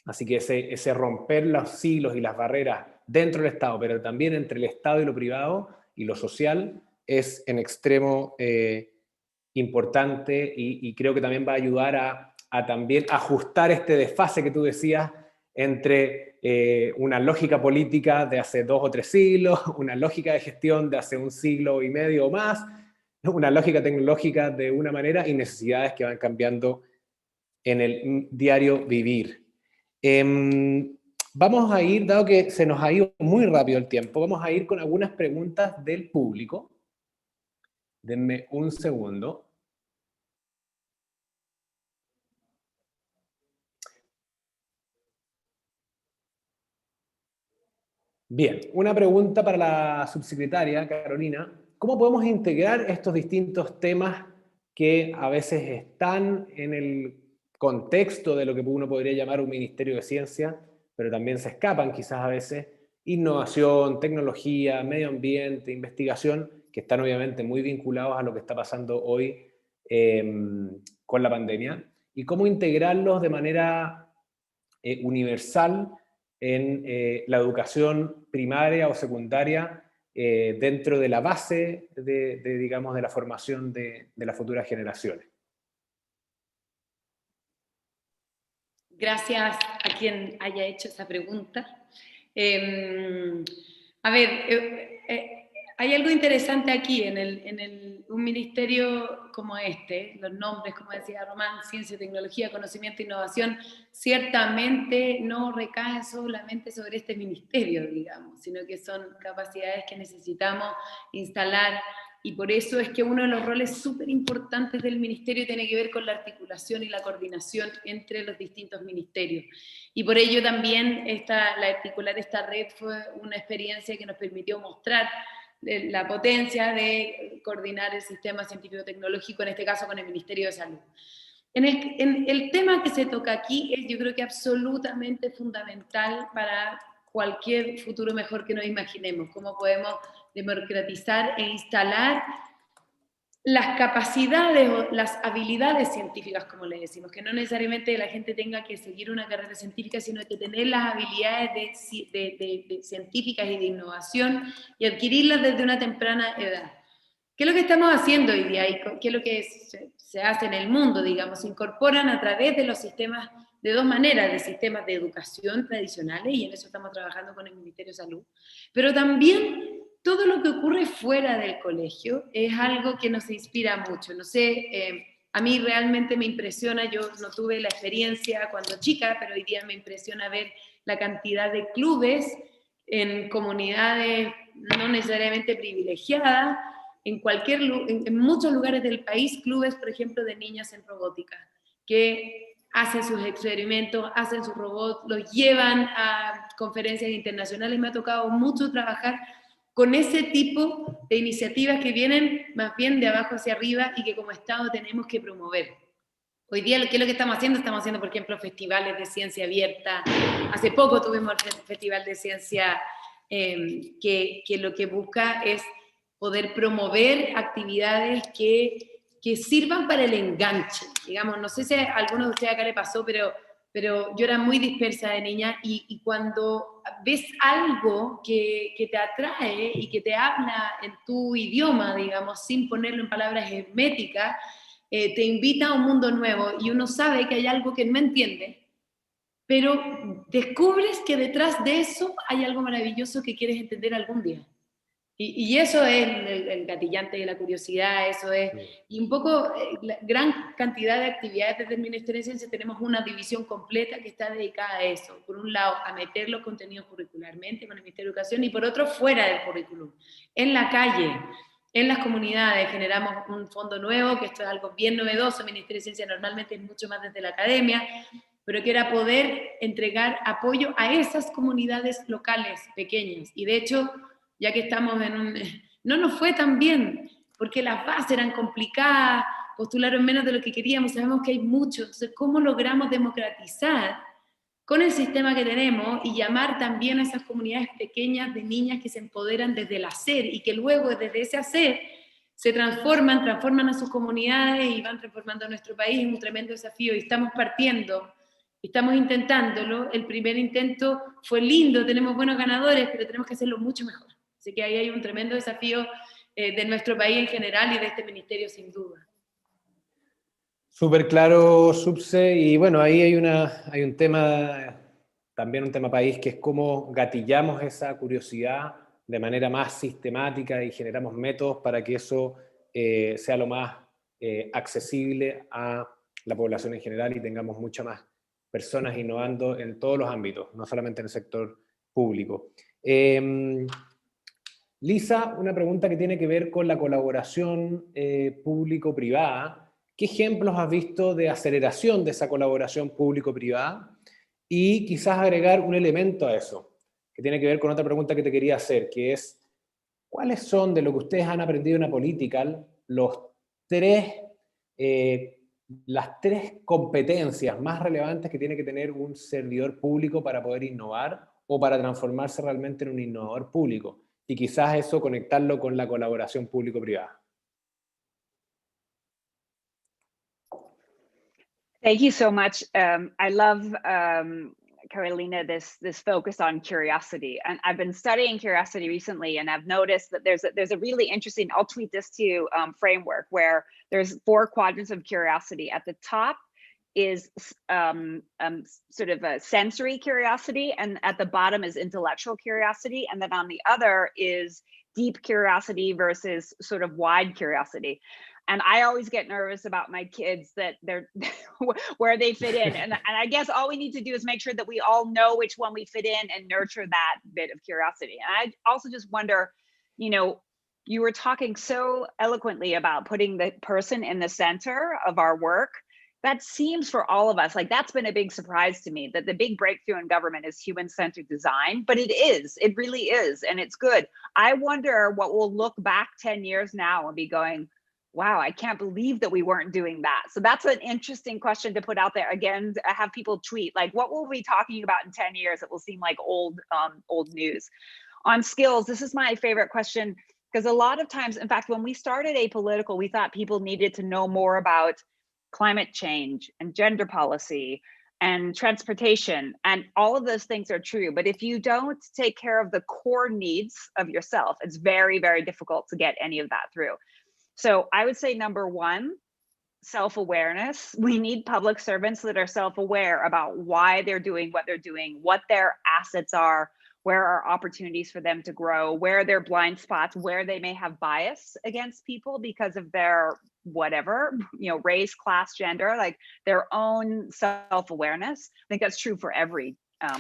Así que ese romper los silos y las barreras dentro del Estado, pero también entre el Estado y lo privado y lo social, es en extremo importante y creo que también va a ayudar a también ajustar este desfase que tú decías entre una lógica política de hace 2 o 3 siglos, una lógica de gestión de hace 1 siglo y medio o más, una lógica tecnológica de una manera y necesidades que van cambiando en el diario vivir. Vamos a ir, dado que se nos ha ido muy rápido el tiempo, vamos a ir con algunas preguntas del público. Denme un segundo. Bien, una pregunta para la subsecretaria Carolina. ¿Cómo podemos integrar estos distintos temas que a veces están en el contexto de lo que uno podría llamar un ministerio de ciencia, pero también se escapan quizás a veces? Innovación, tecnología, medio ambiente, investigación, que están obviamente muy vinculados a lo que está pasando hoy con la pandemia. Y cómo integrarlos de manera universal en la educación primaria o secundaria dentro de la base digamos, de la formación de las futuras generaciones. Gracias a quien haya hecho esa pregunta. A ver, hay algo interesante aquí en un ministerio como este, los nombres, como decía Román, ciencia, tecnología, conocimiento, innovación, ciertamente no recaen solamente sobre este ministerio, digamos, sino que son capacidades que necesitamos instalar y por eso es que uno de los roles súper importantes del ministerio tiene que ver con la articulación y la coordinación entre los distintos ministerios. Y por ello también la articular esta red fue una experiencia que nos permitió mostrar la potencia de coordinar el sistema científico-tecnológico, en este caso con el Ministerio de Salud. En el tema que se toca aquí es, yo creo que absolutamente fundamental para cualquier futuro mejor que nos imaginemos, cómo podemos democratizar e instalar las capacidades o las habilidades científicas, como le decimos, que no necesariamente la gente tenga que seguir una carrera científica, sino que tener las habilidades de científicas y de innovación y adquirirlas desde una temprana edad. ¿Qué es lo que estamos haciendo hoy día y qué es lo que se hace en el mundo, digamos? Se incorporan a través de los sistemas de dos maneras, de sistemas de educación tradicionales, y en eso estamos trabajando con el Ministerio de Salud, pero también todo lo que ocurre fuera del colegio es algo que nos inspira mucho. No sé, a mí realmente me impresiona, yo no tuve la experiencia cuando chica, pero hoy día me impresiona ver la cantidad de clubes en comunidades no necesariamente privilegiadas, en muchos lugares del país, clubes, por ejemplo, de niñas en robótica, que hacen sus experimentos, hacen sus robots, los llevan a conferencias internacionales. Me ha tocado mucho trabajar con ese tipo de iniciativas que vienen más bien de abajo hacia arriba y que como Estado tenemos que promover. Hoy día, ¿qué es lo que estamos haciendo? Estamos haciendo, por ejemplo, festivales de ciencia abierta. Hace poco tuvimos el Festival de Ciencia que lo que busca es poder promover actividades que sirvan para el enganche. Digamos, no sé si a alguno de ustedes acá le pasó, pero yo era muy dispersa de niña y cuando ves algo que te atrae y que te habla en tu idioma, digamos, sin ponerlo en palabras herméticas, te invita a un mundo nuevo y uno sabe que hay algo que no entiende, pero descubres que detrás de eso hay algo maravilloso que quieres entender algún día. Y eso es el gatillante de la curiosidad, eso es, y un poco la gran cantidad de actividades desde el Ministerio de Ciencia. Tenemos una división completa que está dedicada a eso, por un lado a meter los contenidos curricularmente con el Ministerio de Educación y por otro fuera del currículum, en la calle, en las comunidades. Generamos un fondo nuevo, que esto es algo bien novedoso. El Ministerio de Ciencia normalmente es mucho más desde la academia, pero que era poder entregar apoyo a esas comunidades locales pequeñas, y de hecho, ya que estamos no nos fue tan bien, porque las bases eran complicadas, postularon menos de lo que queríamos, sabemos que hay mucho. Entonces, ¿cómo logramos democratizar con el sistema que tenemos y llamar también a esas comunidades pequeñas de niñas que se empoderan desde el hacer y que luego desde ese hacer se transforman a sus comunidades y van transformando a nuestro país? Es un tremendo desafío y estamos partiendo. Estamos intentándolo. El primer intento fue lindo, tenemos buenos ganadores, pero tenemos que hacerlo mucho mejor. Así que ahí hay un tremendo desafío de nuestro país en general y de este ministerio sin duda. Súper claro, Subse, y bueno, ahí hay un tema, también un tema país, que es cómo gatillamos esa curiosidad de manera más sistemática y generamos métodos para que eso sea lo más accesible a la población en general y tengamos muchas más personas innovando en todos los ámbitos, no solamente en el sector público. Lisa, una pregunta que tiene que ver con la colaboración público-privada. ¿Qué ejemplos has visto de aceleración de esa colaboración público-privada? Y quizás agregar un elemento a eso, que tiene que ver con otra pregunta que te quería hacer, que es, ¿cuáles son, de lo que ustedes han aprendido en la Political, las tres competencias más relevantes que tiene que tener un servidor público para poder innovar o para transformarse realmente en un innovador público? Y quizás eso conectarlo con la colaboración público-privada. Thank you so much. I love, Carolina, this focus on curiosity. And I've been studying curiosity recently, and I've noticed that there's a really interesting, I'll tweet this to you, framework where there's 4 quadrants of curiosity. At the top is sort of a sensory curiosity, and at the bottom is intellectual curiosity, and then on the other is deep curiosity versus sort of wide curiosity. And I always get nervous about my kids, that they're where they fit in. And I guess all we need to do is make sure that we all know which one we fit in and nurture that bit of curiosity. And I also just wonder, you know, you were talking so eloquently about putting the person in the center of our work. That seems for all of us, like that's been a big surprise to me, that the big breakthrough in government is human-centered design, but it really is, and it's good. I wonder what we'll look back 10 years now and be going, wow, I can't believe that we weren't doing that. So that's an interesting question to put out there. Again, I have people tweet, like, what will we be talking about in 10 years that will seem like old news? On skills, this is my favorite question, because a lot of times, in fact, when we started Apolitical, we thought people needed to know more about climate change and gender policy and transportation, and all of those things are true. But if you don't take care of the core needs of yourself, it's very, very difficult to get any of that through. So I would say number one, self-awareness. We need public servants that are self-aware about why they're doing what they're doing, what their assets are, where are opportunities for them to grow, where are their blind spots, where they may have bias against people because of their whatever, you know, race, class, gender, like their own self-awareness. I think that's true for every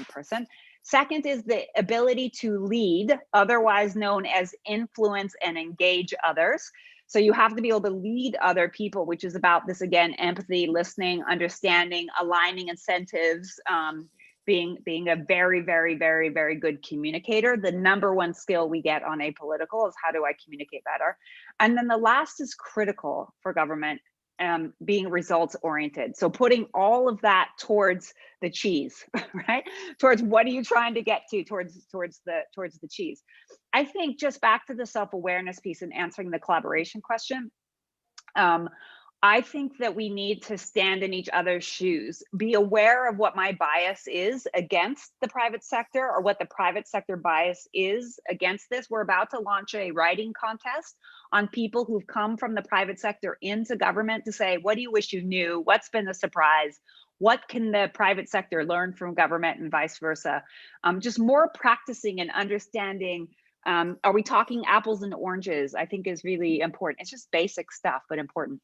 person. Second is the ability to lead, otherwise known as influence and engage others. So you have to be able to lead other people, which is about this, again, empathy, listening, understanding, aligning incentives, being a very, very, very, very good communicator. The number one skill we get on Apolitical is how do I communicate better? And then the last is critical for government, being results oriented. So putting all of that towards the cheese, right? Towards what are you trying to get to, towards the cheese. I think just back to the self-awareness piece and answering the collaboration question, I think that we need to stand in each other's shoes, be aware of what my bias is against the private sector or what the private sector bias is against this. We're about to launch a writing contest on people who've come from the private sector into government to say, what do you wish you knew? What's been the surprise? What can the private sector learn from government and vice versa? Just more practicing and understanding. Are we talking apples and oranges? I think is really important. It's just basic stuff, but important.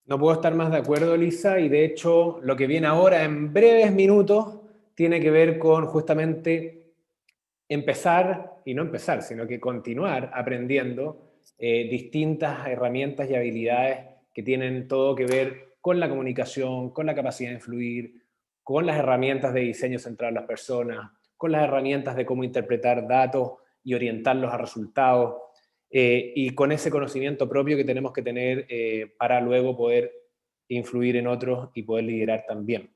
No puedo estar más de acuerdo, Lisa, y de hecho lo que viene ahora en breves minutos tiene que ver con justamente empezar, y no empezar, sino que continuar aprendiendo distintas herramientas y habilidades que tienen todo que ver con la comunicación, con la capacidad de influir, con las herramientas de diseño centrado en las personas, con las herramientas de cómo interpretar datos y orientarlos a resultados, y con ese conocimiento propio que tenemos que tener para luego poder influir en otros y poder liderar también.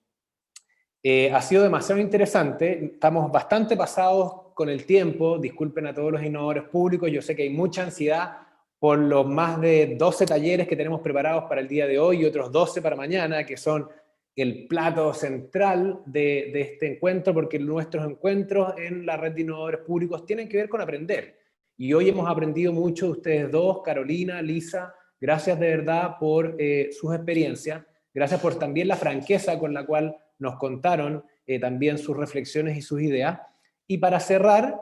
Ha sido demasiado interesante, estamos bastante pasados con el tiempo, disculpen a todos los innovadores públicos, yo sé que hay mucha ansiedad por los más de 12 talleres que tenemos preparados para el día de hoy y otros 12 para mañana, que son el plato central de este encuentro, porque nuestros encuentros en la red de innovadores públicos tienen que ver con aprender. Y hoy hemos aprendido mucho de ustedes dos, Carolina, Lisa, gracias de verdad por sus experiencias, gracias por también la franqueza con la cual nos contaron también sus reflexiones y sus ideas. Y para cerrar,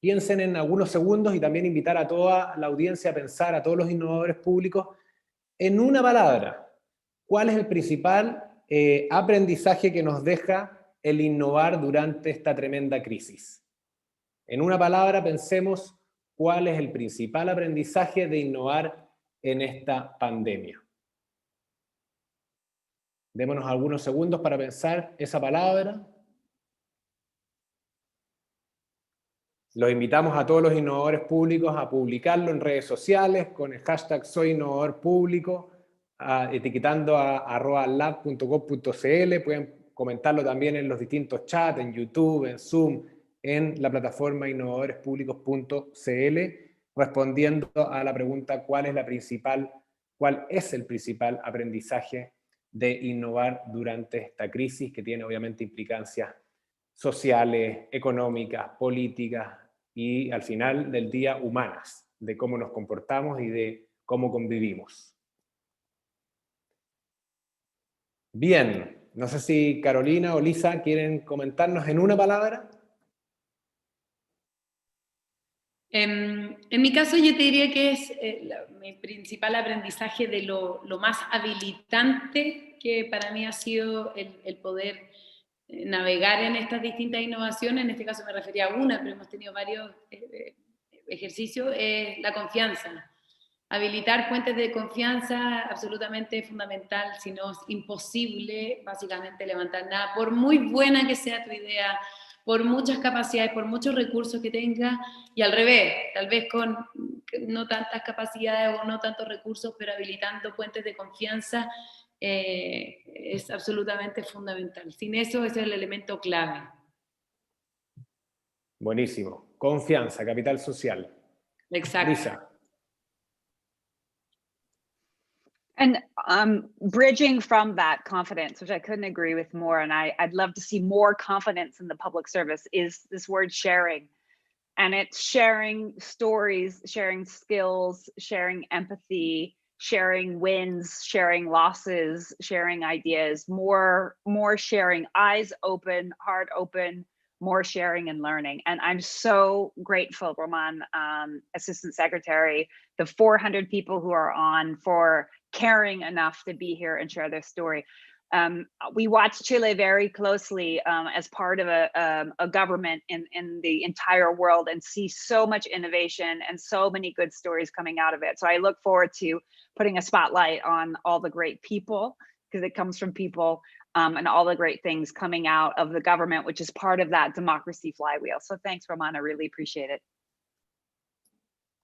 piensen en algunos segundos y también invitar a toda la audiencia a pensar, a todos los innovadores públicos, en una palabra, ¿cuál es el principal aprendizaje que nos deja el innovar durante esta tremenda crisis? En una palabra, pensemos cuál es el principal aprendizaje de innovar en esta pandemia. Démonos algunos segundos para pensar esa palabra. Los invitamos a todos los innovadores públicos a publicarlo en redes sociales con el hashtag Soy Innovador Público, etiquetando a @lab.gov.cl. Pueden comentarlo también en los distintos chats, en YouTube, en Zoom, en la plataforma innovadorespublicos.cl, respondiendo a la pregunta ¿cuál es el principal aprendizaje de innovar durante esta crisis, que tiene obviamente implicancias sociales, económicas, políticas y al final del día humanas, de cómo nos comportamos y de cómo convivimos. Bien, no sé si Carolina o Lisa quieren comentarnos en una palabra. En mi caso yo te diría que es mi principal aprendizaje de lo más habilitante que para mí ha sido el poder navegar en estas distintas innovaciones. En este caso me refería a una, pero hemos tenido varios ejercicio es la confianza. Habilitar fuentes de confianza absolutamente fundamental, si no es imposible básicamente levantar nada, por muy buena que sea tu idea, por muchas capacidades, por muchos recursos que tengas, y al revés, tal vez con no tantas capacidades o no tantos recursos, pero habilitando fuentes de confianza es absolutamente fundamental. Sin eso, ese es el elemento clave. Buenísimo. Confianza, capital social. Exacto. Lisa. And bridging from that confidence, which I couldn't agree with more, and I'd love to see more confidence in the public service, is this word sharing. And it's sharing stories, sharing skills, sharing empathy, sharing wins, sharing losses, sharing ideas, more sharing, eyes open, heart open, more sharing and learning. And I'm so grateful, Roman, Assistant Secretary, the 400 people who are on, for caring enough to be here and share their story. We watch Chile very closely as part of a government in the entire world, and see so much innovation and so many good stories coming out of it. So I look forward to putting a spotlight on all the great people, because it comes from people, and all the great things coming out of the government, which is part of that democracy flywheel. So thanks, Roman, I really appreciate it.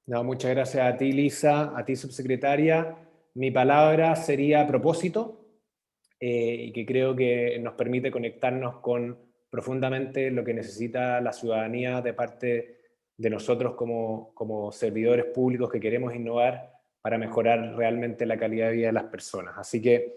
No, muchas gracias a ti, Lisa, a ti, subsecretaria. Mi palabra sería propósito, y que creo que nos permite conectarnos con profundamente lo que necesita la ciudadanía de parte de nosotros como servidores públicos que queremos innovar para mejorar realmente la calidad de vida de las personas. Así que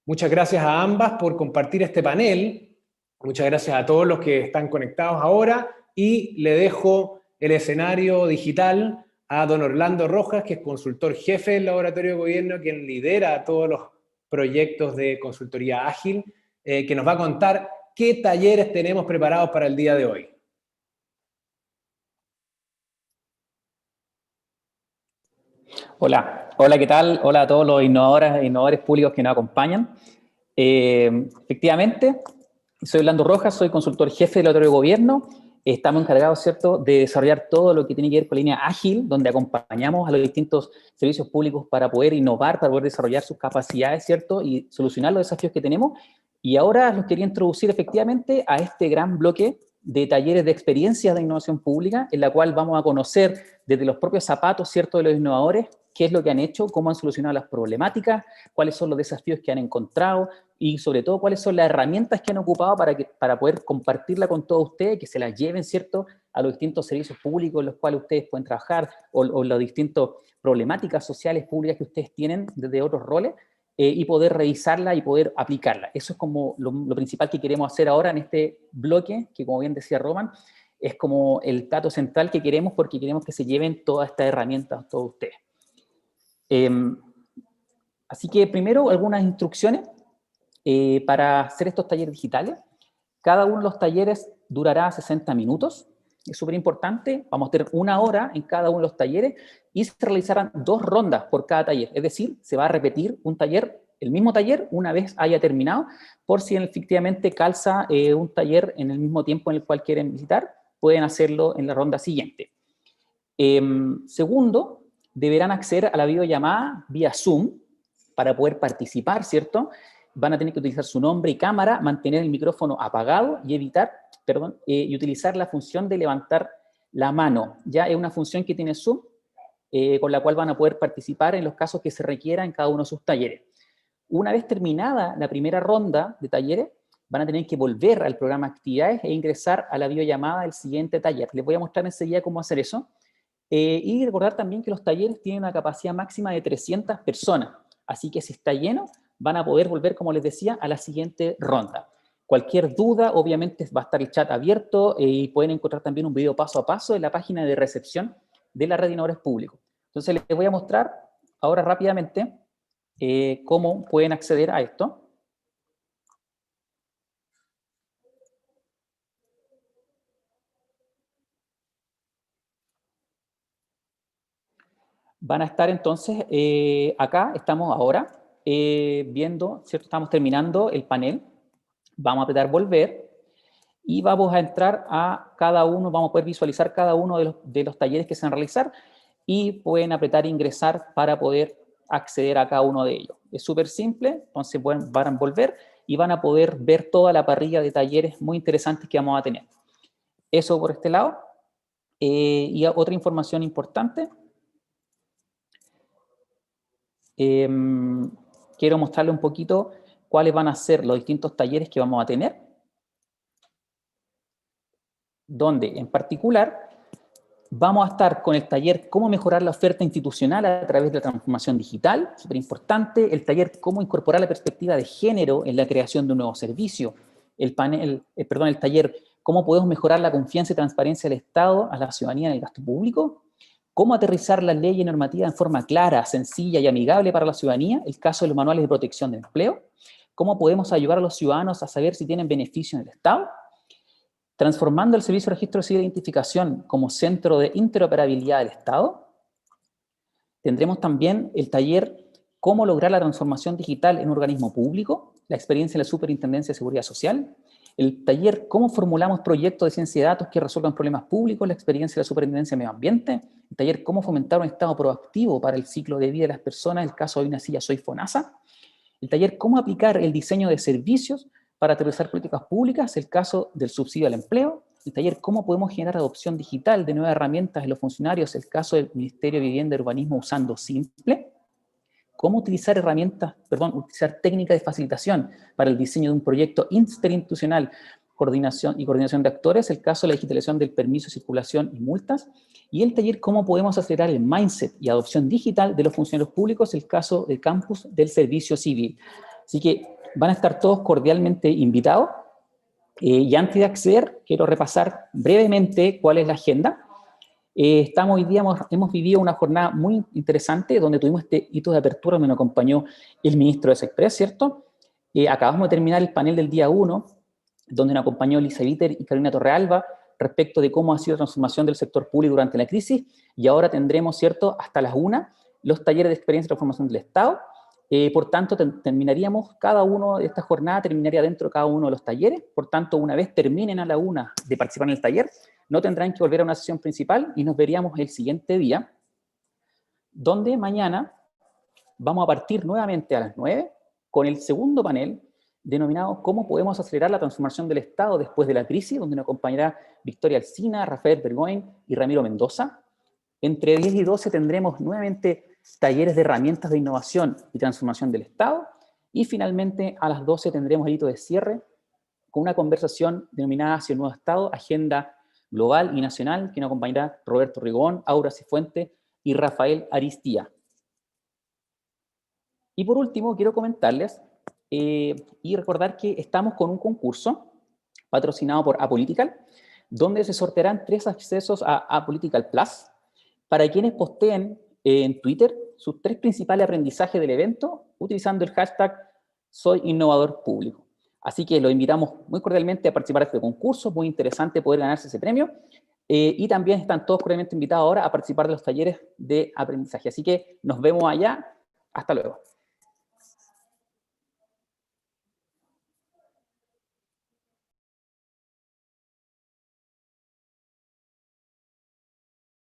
muchas gracias a ambas por compartir este panel. Muchas gracias a todos los que están conectados ahora, y le dejo el escenario digital a don Orlando Rojas, que es consultor jefe del Laboratorio de Gobierno, quien lidera todos los proyectos de consultoría ágil, que nos va a contar qué talleres tenemos preparados para el día de hoy. Hola, hola, ¿qué tal? Hola a todos los innovadoras e innovadores públicos que nos acompañan. Efectivamente, soy Orlando Rojas, soy consultor jefe del Laboratorio de Gobierno. Estamos encargados, ¿cierto?, de desarrollar todo lo que tiene que ver con la línea ágil, donde acompañamos a los distintos servicios públicos para poder innovar, para poder desarrollar sus capacidades, ¿cierto?, y solucionar los desafíos que tenemos. Y ahora los quería introducir efectivamente a este gran bloque de talleres de experiencias de innovación pública, en la cual vamos a conocer desde los propios zapatos, ¿cierto?, de los innovadores, qué es lo que han hecho, cómo han solucionado las problemáticas, cuáles son los desafíos que han encontrado, y sobre todo cuáles son las herramientas que han ocupado para poder compartirla con todos ustedes, que se las lleven, ¿cierto?, a los distintos servicios públicos en los cuales ustedes pueden trabajar, o las distintas problemáticas sociales públicas que ustedes tienen desde otros roles, y poder revisarla y poder aplicarla. Eso es como lo principal que queremos hacer ahora en este bloque, que como bien decía Roman, es como el plato central que queremos, porque queremos que se lleven todas estas herramientas todos ustedes. Así que primero algunas instrucciones para hacer estos talleres digitales. Cada uno de los talleres durará 60 minutos. Es súper importante, vamos a tener 1 hora en cada uno de los talleres, y se realizarán 2 rondas por cada taller. Es decir, se va a repetir un taller, el mismo taller, una vez haya terminado, por si efectivamente calza un taller en el mismo tiempo en el cual quieren visitar, pueden hacerlo en la ronda siguiente. Segundo, deberán acceder a la videollamada vía Zoom para poder participar, ¿cierto? Van a tener que utilizar su nombre y cámara, mantener el micrófono apagado y utilizar la función de levantar la mano. Ya es una función que tiene Zoom, con la cual van a poder participar en los casos que se requiera en cada uno de sus talleres. Una vez terminada la primera ronda de talleres, van a tener que volver al programa Actividades e ingresar a la videollamada del siguiente taller. Les voy a mostrar enseguida cómo hacer eso. Y recordar también que los talleres tienen una capacidad máxima de 300 personas. Así que si está lleno, van a poder volver, como les decía, a la siguiente ronda. Cualquier duda, obviamente, va a estar el chat abierto, y pueden encontrar también un video paso a paso en la página de recepción de la Red de Innovadores Públicos. Entonces, les voy a mostrar ahora rápidamente cómo pueden acceder a esto. Van a estar entonces, acá estamos ahora viendo, ¿cierto? Estamos terminando el panel. Vamos a apretar volver. y vamos a entrar a cada uno, vamos a poder visualizar cada uno de los talleres que se van a realizar y pueden apretar ingresar para poder acceder a cada uno de ellos. Es súper simple, entonces van a volver y van a poder ver toda la parrilla de talleres muy interesantes que vamos a tener. Eso por este lado. Y otra información importante. Quiero mostrarle un poquito cuáles van a ser los distintos talleres que vamos a tener, donde en particular vamos a estar con el taller Cómo mejorar la oferta institucional a través de la transformación digital, súper importante, el taller Cómo incorporar la perspectiva de género en la creación de un nuevo servicio, el taller Cómo podemos mejorar la confianza y transparencia del Estado a la ciudadanía en el gasto público, Cómo aterrizar la ley y normativa en forma clara, sencilla y amigable para la ciudadanía, el caso de los manuales de protección del empleo, Cómo podemos ayudar a los ciudadanos a saber si tienen beneficio en el Estado, transformando el Servicio de Registro Civil de Identificación como centro de interoperabilidad del Estado. Tendremos también el taller Cómo lograr la transformación digital en un organismo público, la experiencia de la Superintendencia de Seguridad Social, el taller Cómo formulamos proyectos de ciencia de datos que resuelvan problemas públicos, la experiencia de la Superintendencia de Medio Ambiente, el taller Cómo fomentar un Estado proactivo para el ciclo de vida de las personas, el caso de una silla Soy FONASA, el taller Cómo aplicar el diseño de servicios para aterrizar políticas públicas, el caso del subsidio al empleo, el taller Cómo podemos generar adopción digital de nuevas herramientas en los funcionarios, el caso del Ministerio de Vivienda y Urbanismo usando Simple, cómo utilizar utilizar técnicas de facilitación para el diseño de un proyecto interinstitucional, coordinación de actores, el caso de la digitalización del permiso de circulación y multas, y el taller Cómo podemos acelerar el mindset y adopción digital de los funcionarios públicos, el caso del campus del servicio civil. Así que van a estar todos cordialmente invitados. Y antes de acceder, quiero repasar brevemente cuál es la agenda. Hoy día hemos vivido una jornada muy interesante donde tuvimos este hito de apertura donde nos acompañó el ministro de Sexpress, ¿cierto? Acabamos de terminar el panel del día 1, donde nos acompañó Lisa Viter y Carolina Torrealba respecto de cómo ha sido la transformación del sector público durante la crisis, y ahora tendremos, ¿cierto?, hasta las 1, los talleres de experiencia y transformación del Estado. Por tanto, terminaríamos cada uno de esta jornada, terminaría dentro de cada uno de los talleres. Por tanto, una vez terminen a la 1 de participar en el taller, no tendrán que volver a una sesión principal y nos veríamos el siguiente día, donde mañana vamos a partir nuevamente a las 9 con el segundo panel denominado Cómo podemos acelerar la transformación del Estado después de la crisis, donde nos acompañará Victoria Alsina, Rafael Bergoin y Ramiro Mendoza. Entre 10 y 12 tendremos nuevamente talleres de herramientas de innovación y transformación del Estado, y finalmente a las 12 tendremos el hito de cierre con una conversación denominada Hacia el Nuevo Estado, Agenda Global y Nacional, que nos acompañará Roberto Rigón, Aura Cifuente y Rafael Aristía. Y por último, quiero comentarles y recordar que estamos con un concurso patrocinado por Apolitical, donde se sortearán 3 accesos a Apolitical Plus para quienes posteen en Twitter sus 3 principales aprendizajes del evento utilizando el hashtag Soy Innovador Público. Así que los invitamos muy cordialmente a participar de este concurso, muy interesante poder ganarse ese premio, y también están todos cordialmente invitados ahora a participar de los talleres de aprendizaje. Así que nos vemos allá, hasta luego.